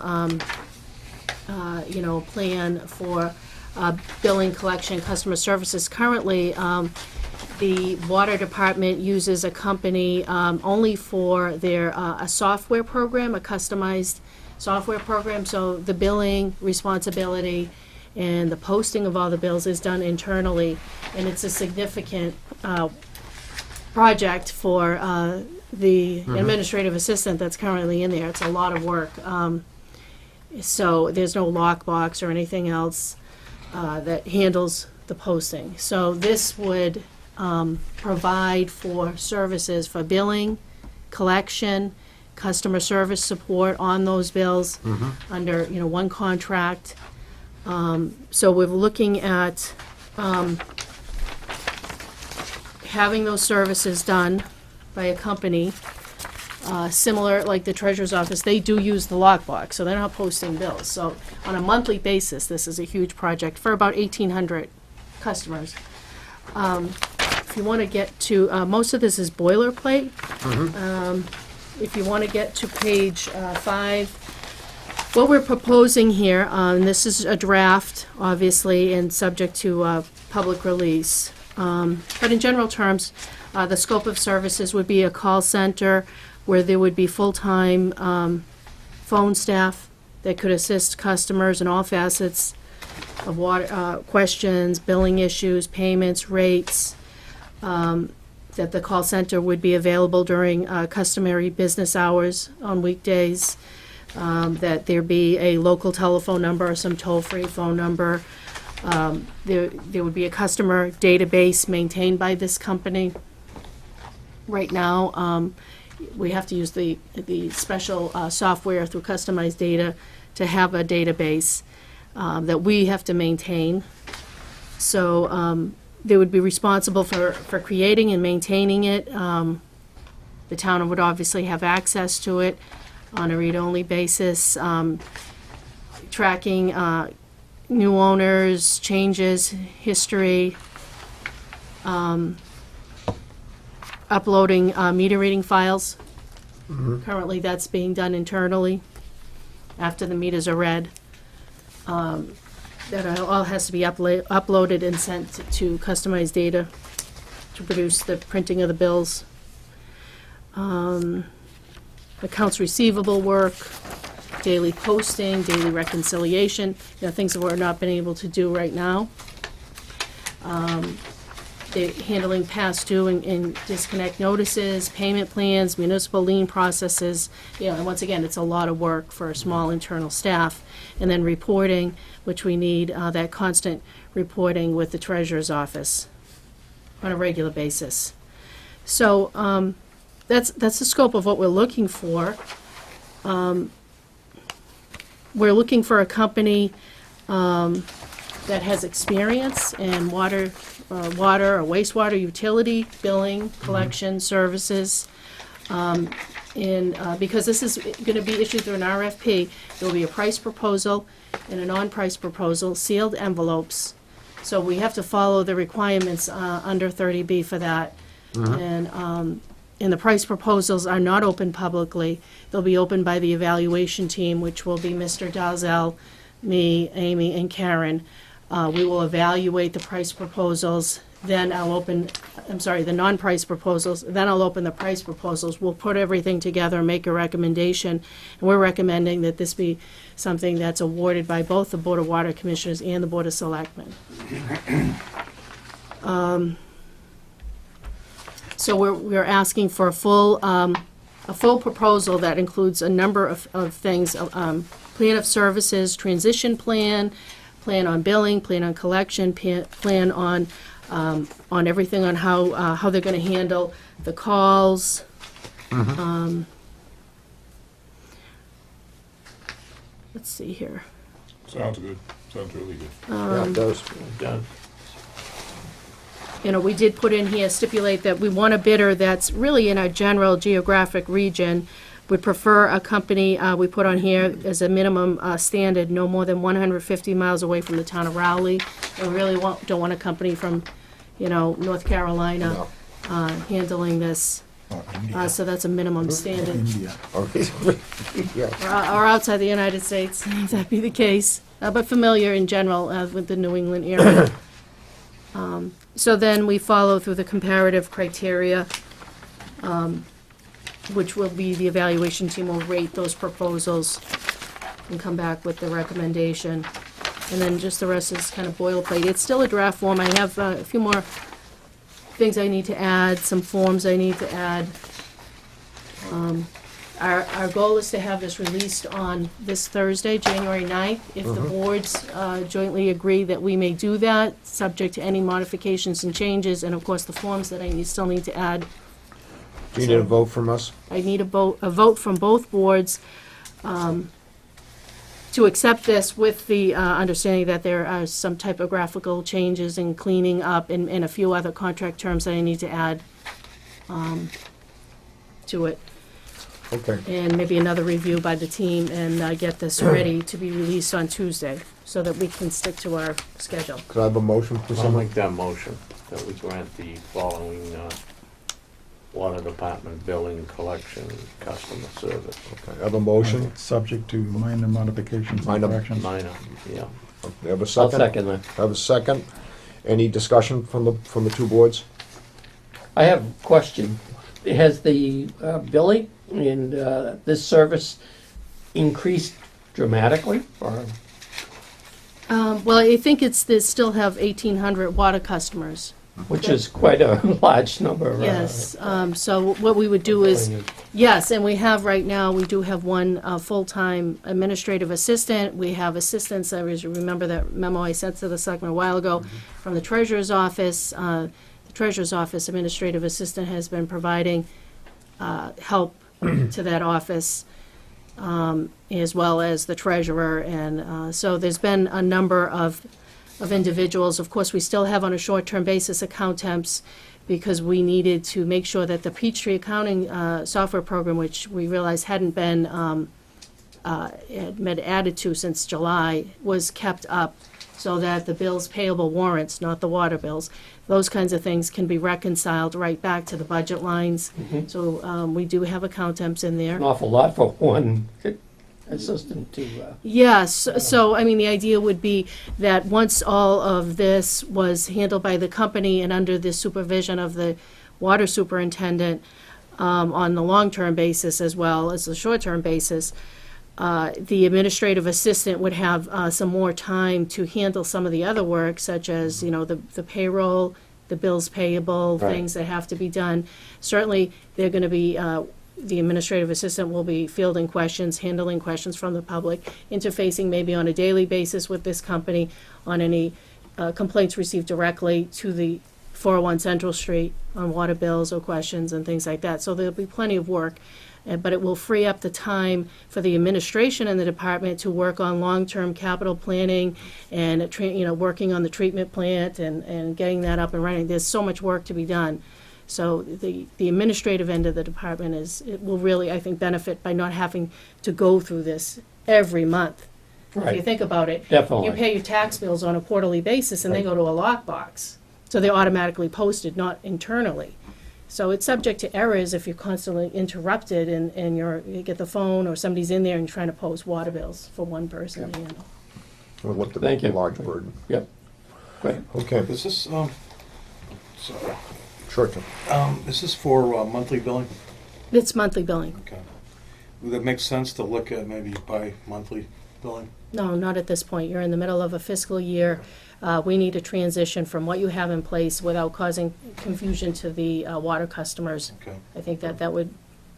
plan for billing, collection, customer services. Currently, the water department uses a company only for their a software program, a customized software program. So the billing responsibility and the posting of all the bills is done internally, and it's a significant project for the administrative assistant that's currently in there. It's a lot of work. So there's no lockbox or anything else that handles the posting. So this would provide for services for billing, collection, customer service support on those bills under one contract. So we're looking at having those services done by a company similar, like the treasurer's office. They do use the lockbox, so they're not posting bills. So on a monthly basis, this is a huge project for about 1,800 customers. If you want to get to, most of this is boilerplate. If you want to get to page 5, what we're proposing here, and this is a draft, obviously, and subject to public release. But in general terms, the scope of services would be a call center where there would be full-time phone staff that could assist customers in all facets of water questions, billing issues, payments, rates. That the call center would be available during customary business hours on weekdays. That there be a local telephone number or some toll-free phone number. There would be a customer database maintained by this company. Right now, we have to use the special software through customized data to have a database that we have to maintain. So they would be responsible for creating and maintaining it. The town would obviously have access to it on a read-only basis, tracking new owners, changes, history, uploading meter reading files. Currently, that's being done internally after the meters are read. That all has to be uploaded and sent to customized data to produce the printing of the bills. Accounts receivable work, daily posting, daily reconciliation, things that we're not been able to do right now. They're handling past due and disconnect notices, payment plans, municipal lien processes. And once again, it's a lot of work for a small internal staff. And then reporting, which we need that constant reporting with the treasurer's office on a regular basis. So that's the scope of what we're looking for. We're looking for a company that has experience in water or wastewater utility, billing, collection, services. Because this is going to be issued through an RFP, there will be a price proposal and a non-price proposal, sealed envelopes. So we have to follow the requirements under 30B for that. And the price proposals are not open publicly. They'll be opened by the evaluation team, which will be Mr. Dalzell, me, Amy, and Karen. We will evaluate the price proposals, then I'll open, the non-price proposals, then I'll open the price proposals. We'll put everything together and make a recommendation. And we're recommending that this be something that's awarded by both the Board of Water Commissioners and the Board of Selectmen. So we're asking for a full proposal that includes a number of things, plan of services, transition plan on billing, plan on collection, plan on everything on how they're going to handle the calls. Let's see here. Sounds good, sounds really good. Yeah, it does. Done. You know, we did put in here, stipulate that we want a bidder that's really in our general geographic region. Would prefer a company, we put on here as a minimum standard, no more than 150 miles away from the town of Rowley. And we really don't want a company from, you know, North Carolina No. handling this. Or India. So that's a minimum standard. India. Yeah. Or outside the United States, if that be the case. But familiar in general with the New England area. So then we follow through the comparative criteria, which will be the evaluation team will rate those proposals and come back with the recommendation. And then just the rest is kind of boilerplate. It's still a draft form. I have a few more things I need to add, some forms I need to add. Our goal is to have this released on this Thursday, January 9th. If the boards jointly agree that we may do that, subject to any modifications and changes, and of course the forms that I still need to add. Do you need a vote from us? I need a vote from both boards to accept this with the understanding that there are some typographical changes and cleaning up and a few other contract terms that I need to add to it. Okay. And maybe another review by the team and get this ready to be released on Tuesday so that we can stick to our schedule. Could I have a motion for I'll someone? make that motion, that we grant the following water department billing, collection, customer service. Okay, I have a motion. Subject to minor modifications and Minor- corrections. Minor, yeah. I have a I'll second? second that. I have a second. Any discussion from the two boards? I have a question. Has the billing in this service increased dramatically, or? Well, I think they still have 1,800 water customers. Which is quite a large number. Yes, so what we would do is, yes, and we have right now, we do have one full-time administrative assistant. We have assistants, I remember that memo I sent to the selectmen a while ago from the treasurer's office. The treasurer's office administrative assistant has been providing help to that office, as well as the treasurer. And so there's been a number of individuals. Of course, we still have on a short-term basis account temps because we needed to make sure that the Peachtree accounting software program, which we realized hadn't been added to since July, was kept up so that the bills payable warrants, not the water bills, those kinds of things can be reconciled right back to the budget lines. So we do have account temps in there. An awful lot for one assistant to. Yes, so, I mean, the idea would be that once all of this was handled by the company and under the supervision of the water superintendent on the long-term basis as well as the short-term basis, the administrative assistant would have some more time to handle some of the other work, such as, you know, the payroll, the bills payable, Right. things that have to be done. Certainly, they're going to be the administrative assistant will be fielding questions, handling questions from the public, interfacing maybe on a daily basis with this company on any complaints received directly to the 401 Central Street on water bills or questions and things like that. So there'll be plenty of work, but it will free up the time for the administration and the department to work on long-term capital planning and working on the treatment plant and getting that up and running. There's so much work to be done. So the administrative end of the department it will really, I think, benefit by not having to go through this every month. If you Right. think about it, Definitely. you pay your tax bills on a quarterly basis and they Right. go to a lockbox. So they're automatically posted, not internally. So it's subject to errors if you're constantly interrupted and you get the phone or somebody's in there and trying to post water bills for one person to handle. We'll look at Thank the you. large burden. Yep. Great. Okay, Is this, sorry, short term. is this for monthly billing? It's monthly billing. Okay. Would it make sense to look at maybe bi-monthly billing? No, not at this point. You're in the middle of a fiscal year. We need a transition from what you have in place without causing confusion to the water customers. Okay. I think that would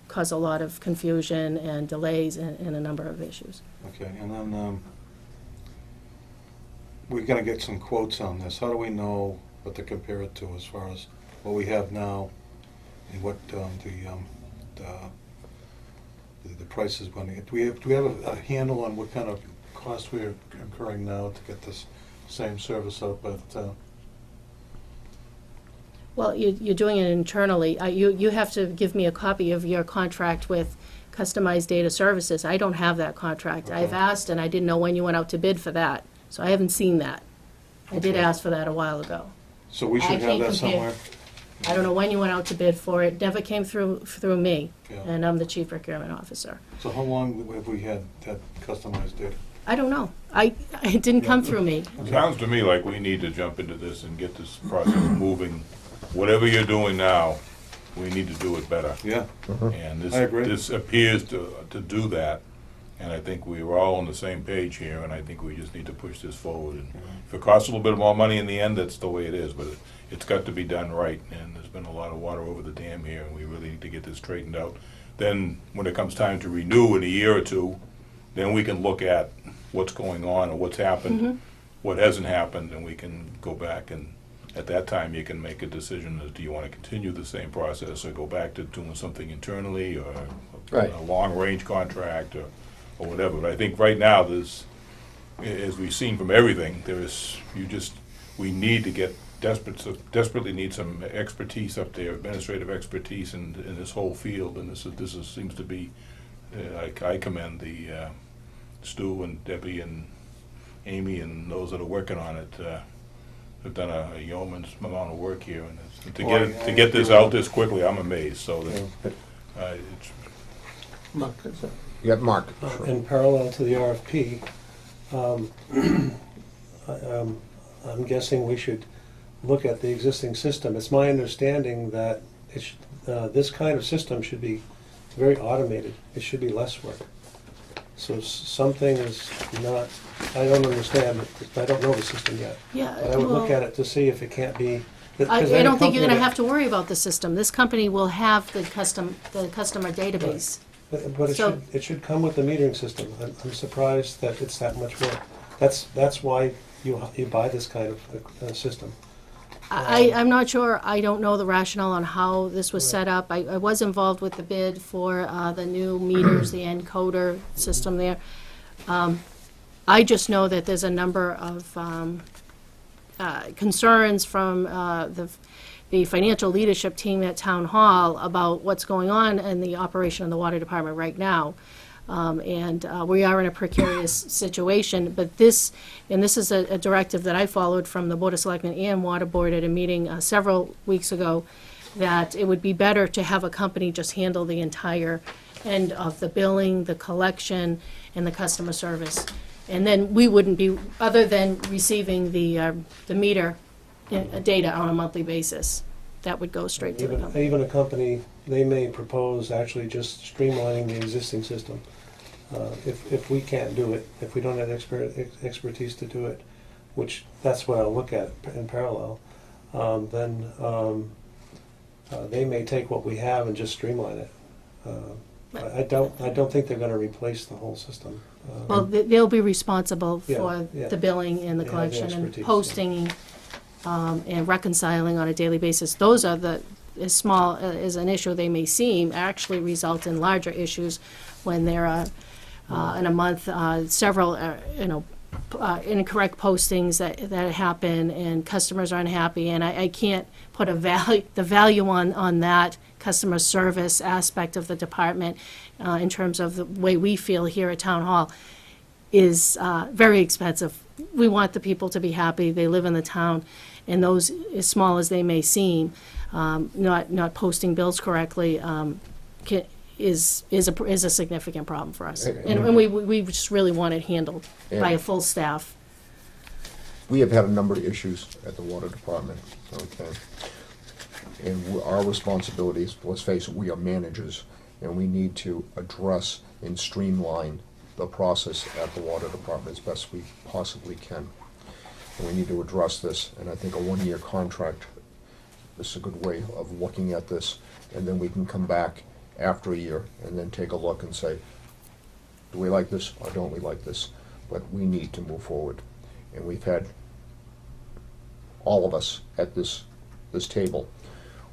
cause a lot of confusion and delays and a number of issues. Okay, and then, we're gonna get some quotes on this. How do we know what to compare it to as far as what we have now and what, the price is going to, do we have a handle on what kind of cost we are incurring now to get this same service out by the town? Well, you're doing it internally. You have to give me a copy of your contract with Customized Data Services. I don't have that contract. I've Okay. asked, and I didn't know when you went out to bid for that, so I haven't seen that. I did Okay. ask for that a while ago. So we I should have can't that compare. somewhere? I don't know when you went out to bid for it. Never came through me, Yeah. and I'm the chief procurement officer. So how long have we had that customized data? I don't know. It didn't come through me. It sounds to me like we need to jump into this and get this process moving. Whatever you're doing now, we need to do it better. Yeah, And this, I agree. this appears to do that, and I think we were all on the same page here, and I think we just need to push this forward. And if it costs a little bit more money in the end, that's the way it is, but it's got to be done right, and there's been a lot of water over the dam here, and we really need to get this straightened out. Then, when it comes time to renew in a year or two, then we can look at what's going on, or what's happened, what hasn't happened, and we can go back, and at that time, you can make a decision as do you want to continue the same process, or go back to doing something internally, or Right. a long-range contract, or whatever. But I think right now, there's, as we've seen from everything, we need to get desperately need some expertise up there, administrative expertise in this whole field, and this seems to be, I commend the Stu and Debbie and Amy and those that are working on it. Have done a yeoman's amount of work here, and to get this out this quickly, I'm amazed. So that it's Mark, is that- Yeah, Mark. In parallel to the RFP, I'm guessing we should look at the existing system. It's my understanding that this kind of system should be very automated. It should be less work. So something is not, I don't understand, I don't know the system yet. Yeah, But I would look well, at it to see if it can't be. I don't think you're gonna have to worry about the system. This company will have the customer database. But So- it should come with the metering system. I'm surprised that it's that much work. That's why you buy this kind of system. I'm not sure, I don't know the rationale on how this was set up. I was involved with the bid for the new meters, the encoder system there. I just know that there's a number of concerns from the financial leadership team at Town Hall about what's going on in the operation of the water department right now. And we are in a precarious situation, but this is a directive that I followed from the Board of Selectmen and Water Board at a meeting several weeks ago, that it would be better to have a company just handle the entire end of the billing, the collection, and the customer service. And then we wouldn't be, other than receiving the meter data on a monthly basis, that would go straight to the company. Even a company, they may propose actually just streamlining the existing system. If we can't do it, if we don't have expertise to do it, which that's what I'll look at in parallel, then they may take what we have and just streamline it. I don't think they're gonna replace the whole system. Well, they'll be responsible Yeah, for yeah. the billing and the They have the collection and expertise, yeah. posting and reconciling on a daily basis. Those are as small as an issue they may seem, actually result in larger issues when there are, in a month, several, incorrect postings that happen and customers are unhappy. And I can't put the value on that customer service aspect of the department in terms of the way we feel here at Town Hall is very expensive. We want the people to be happy, they live in the town, and those, as small as they may seem, not posting bills correctly is a significant problem for us. And we just really want it handled by a full staff. We have had a number of issues at the water department, okay? And our responsibilities, let's face it, we are managers, and we need to address and streamline the process at the water department as best we possibly can. And we need to address this, and I think a one-year contract is a good way of looking at this, and then we can come back after a year and then take a look and say, do we like this or don't we like this? But we need to move forward. And we've had, all of us at this table,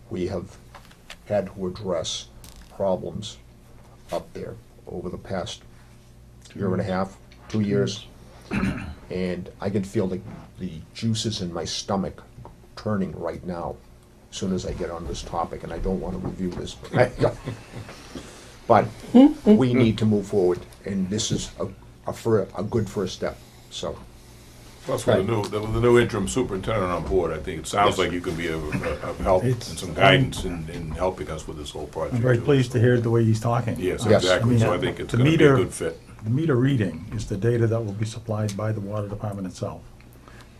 we have had to address problems up there over the past year and a half, 2 years, And I can feel the juices in my stomach turning right now, as soon as I get on this topic, and I don't want to review this. But we need to move forward, and this is a good first step, so. Plus with the new interim superintendent on board, I think it sounds like you can be of help and some guidance in helping us with this whole project. I'm very too. pleased to hear the way he's talking. Yes, Yes. exactly, so I think it's gonna be a good fit. The meter reading is the data that will be supplied by the water department itself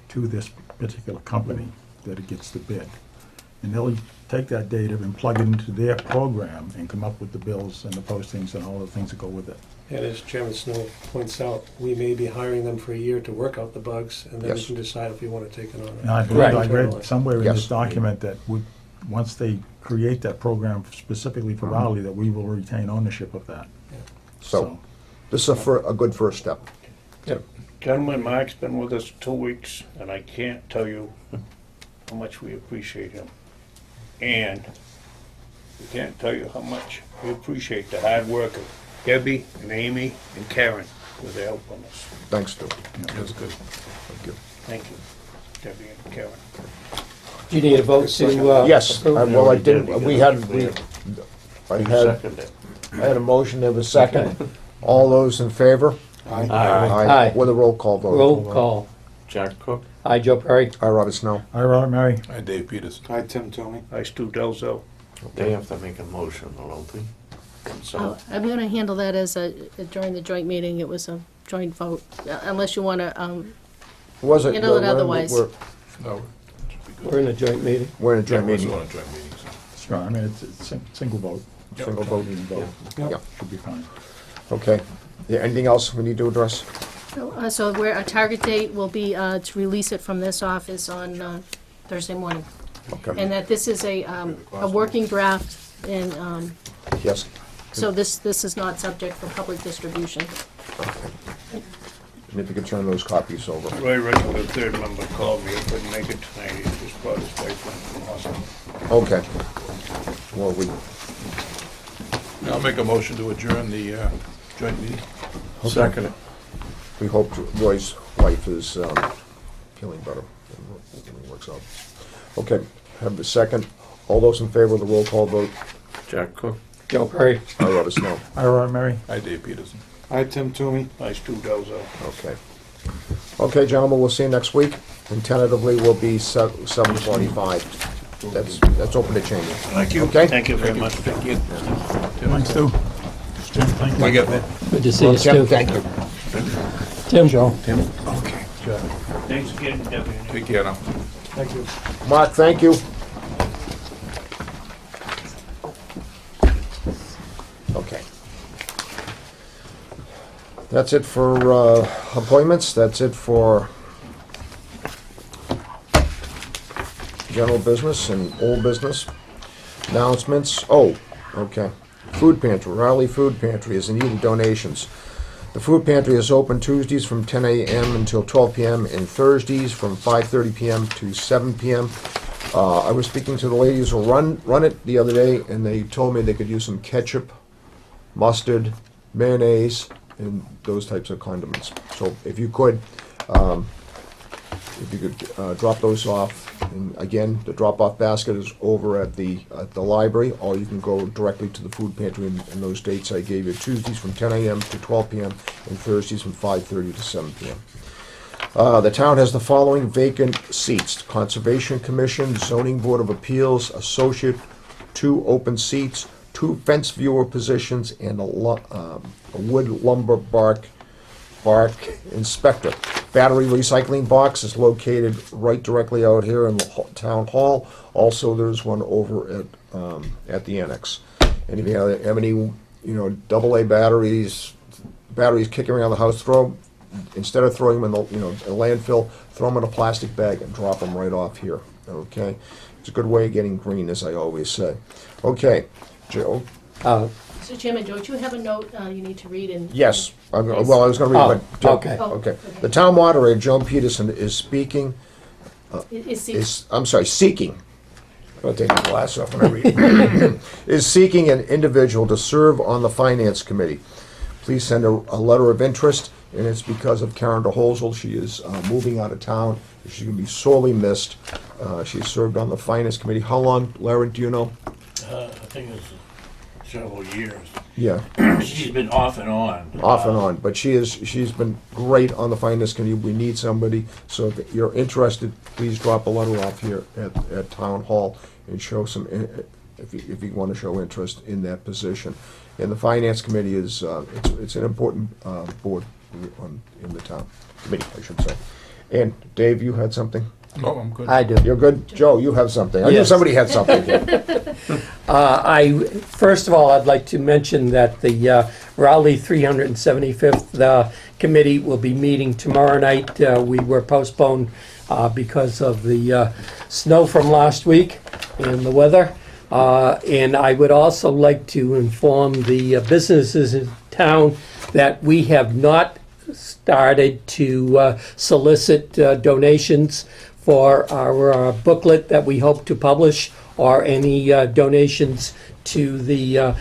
to this particular company that it gets the bid. And they'll take that data and plug it into their program and come up with the bills and the postings and all the things that go with it. And as Chairman Snow points out, we may be hiring them for a year to work out the bugs, and then we Yes. can decide if we want to take it on. And I Right. believe I read somewhere in Yes. this document that once they create that program specifically for Raleigh, that we will retain ownership of that. So, this is a good first step. Gentlemen, Mark's been with us 2 weeks, and I can't tell you how much we appreciate him. And we can't tell you how much we appreciate the hard work of Debbie and Amy and Karen with their help on us. Thanks, Stu. That's good. Thank you. Thank you, Debbie and Karen. Do you need a vote to? Yes, approve? well, I didn't, I You had a motion, there was a second. All those in favor? Aye. Aye. With a roll call vote. Roll call. Jack Cook. Aye, Joe Perry. Aye, Robert Snow. Hi, Robert Mary. Hi, Dave Peters. Hi, Tim Toomey. I, Stu Delzo. They have to make a motion, don't they? So, I'm gonna handle that as during the joint meeting, it was a joint vote, unless you wanna, Was it? Handle it otherwise. No, We're in a joint meeting. We're in a yeah, joint we're meeting. still on a joint meeting, so. Sure, I mean, it's single vote. Single vote. Meeting vote. Yeah. Should be fine. Okay. Yeah, anything else we need to address? so our target date will be to release it from this office on Thursday morning. Okay. And that this is a working draft, and Yes. so this is not subject for public distribution. And if you could turn those copies over. Roy Rickle, the third member, called me. I couldn't make it tonight. He just brought his wife in from Austin. Okay. Well, I'll make a motion to adjourn the joint meeting. second. we hope Roy's wife is feeling better. It works out. Okay, have the second. All those in favor of the roll call vote? Jack Cook. Joe Perry. Aye, Robert Snow. Hi, Robert Mary. Hi, Dave Peterson. Hi, Tim Toomey. I, Stu Delzo. Okay. Okay, gentlemen, we'll see you next week, and tentatively will be 7:45. That's open to change. Thank you. Okay. Thank you very much. Thanks, Stu. Jim, thank you. I get that. Good to see Well, you, Tim, Stu. thank you. Tim. Joe. Okay. Thanks again, Debbie. Take care now. Thank you. Mark, thank you. Okay. That's it for appointments. That's it for general business and old business. Announcements. Oh, okay. Food Pantry. Raleigh Food Pantry is in need of donations. The food pantry is open Tuesdays from 10 a.m. until 12 p.m. and Thursdays from 5:30 p.m. to 7 p.m. I was speaking to the ladies who run it the other day, and they told me they could use some ketchup, mustard, mayonnaise, and those types of condiments. So if you could drop those off. And again, the drop-off basket is over at the library, or you can go directly to the food pantry in those dates I gave you. Tuesdays from 10 a.m. to 12 p.m. and Thursdays from 5:30 to 7 p.m. The town has the following vacant seats: Conservation Commission, Zoning Board of Appeals, Associate, 2 open seats, 2 fence viewer positions, and a wood lumber bark inspector. Battery recycling box is located right directly out here in the town hall. Also, there's one over at the annex. And if you have any, AA batteries kicking around the house, instead of throwing them in a landfill, throw them in a plastic bag and drop them right off here. Okay, it's a good way of getting green, as I always say. Okay, Joe. Mr. Chairman, don't you have a note you need to read in? Yes. I was going to read, but okay. Okay. The town moderator, Joan Peterson, is speaking. Seeking. I'll take my glass off when I read. Is seeking an individual to serve on the finance committee. Please send a letter of interest. and it's because of Karen DeHolzel. She is moving out of town. She's going to be sorely missed. She served on the Finance Committee. How long, Larry, do you know? I think it's several years. Yeah, She's been off and on. off and on, but she's been great on the Finance Committee. We need somebody, so if you're interested, please drop a letter off here at Town Hall and show some, if you want to show interest in that position. And the Finance Committee is, it's an important board in the town, committee, I should say. And Dave, you had something? Oh, I'm good. I do. You're good? Joe, you have something. I knew Yes. somebody had something here. First of all, I'd like to mention that the Raleigh 375th committee will be meeting tomorrow night. We were postponed because of the snow from last week and the weather. And I would also like to inform the businesses in town that we have not started to solicit donations for our booklet that we hope to publish, or any donations to the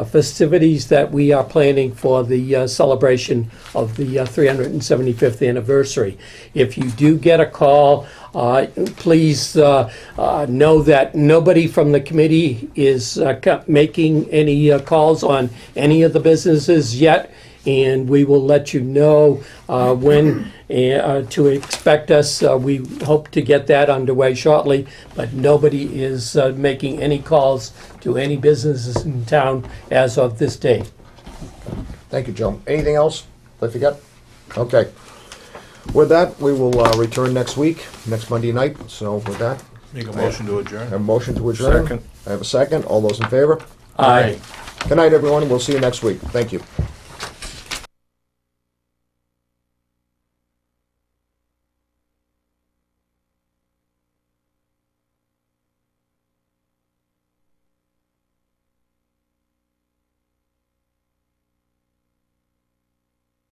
festivities that we are planning for the celebration of the 375th anniversary. If you do get a call, please know that nobody from the committee is making any calls on any of the businesses yet, and we will let you know when to expect us. We hope to get that underway shortly, but nobody is making any calls to any businesses in town as of this date. Thank you, Joe. Anything else? Did I forget? Okay. With that, we will return next week, next Monday night. So with that, Make a motion to I adjourn. have a motion to adjourn. Second. I have a second. All those in favor? Aye. Good night, everyone. We'll see you next week. Thank you.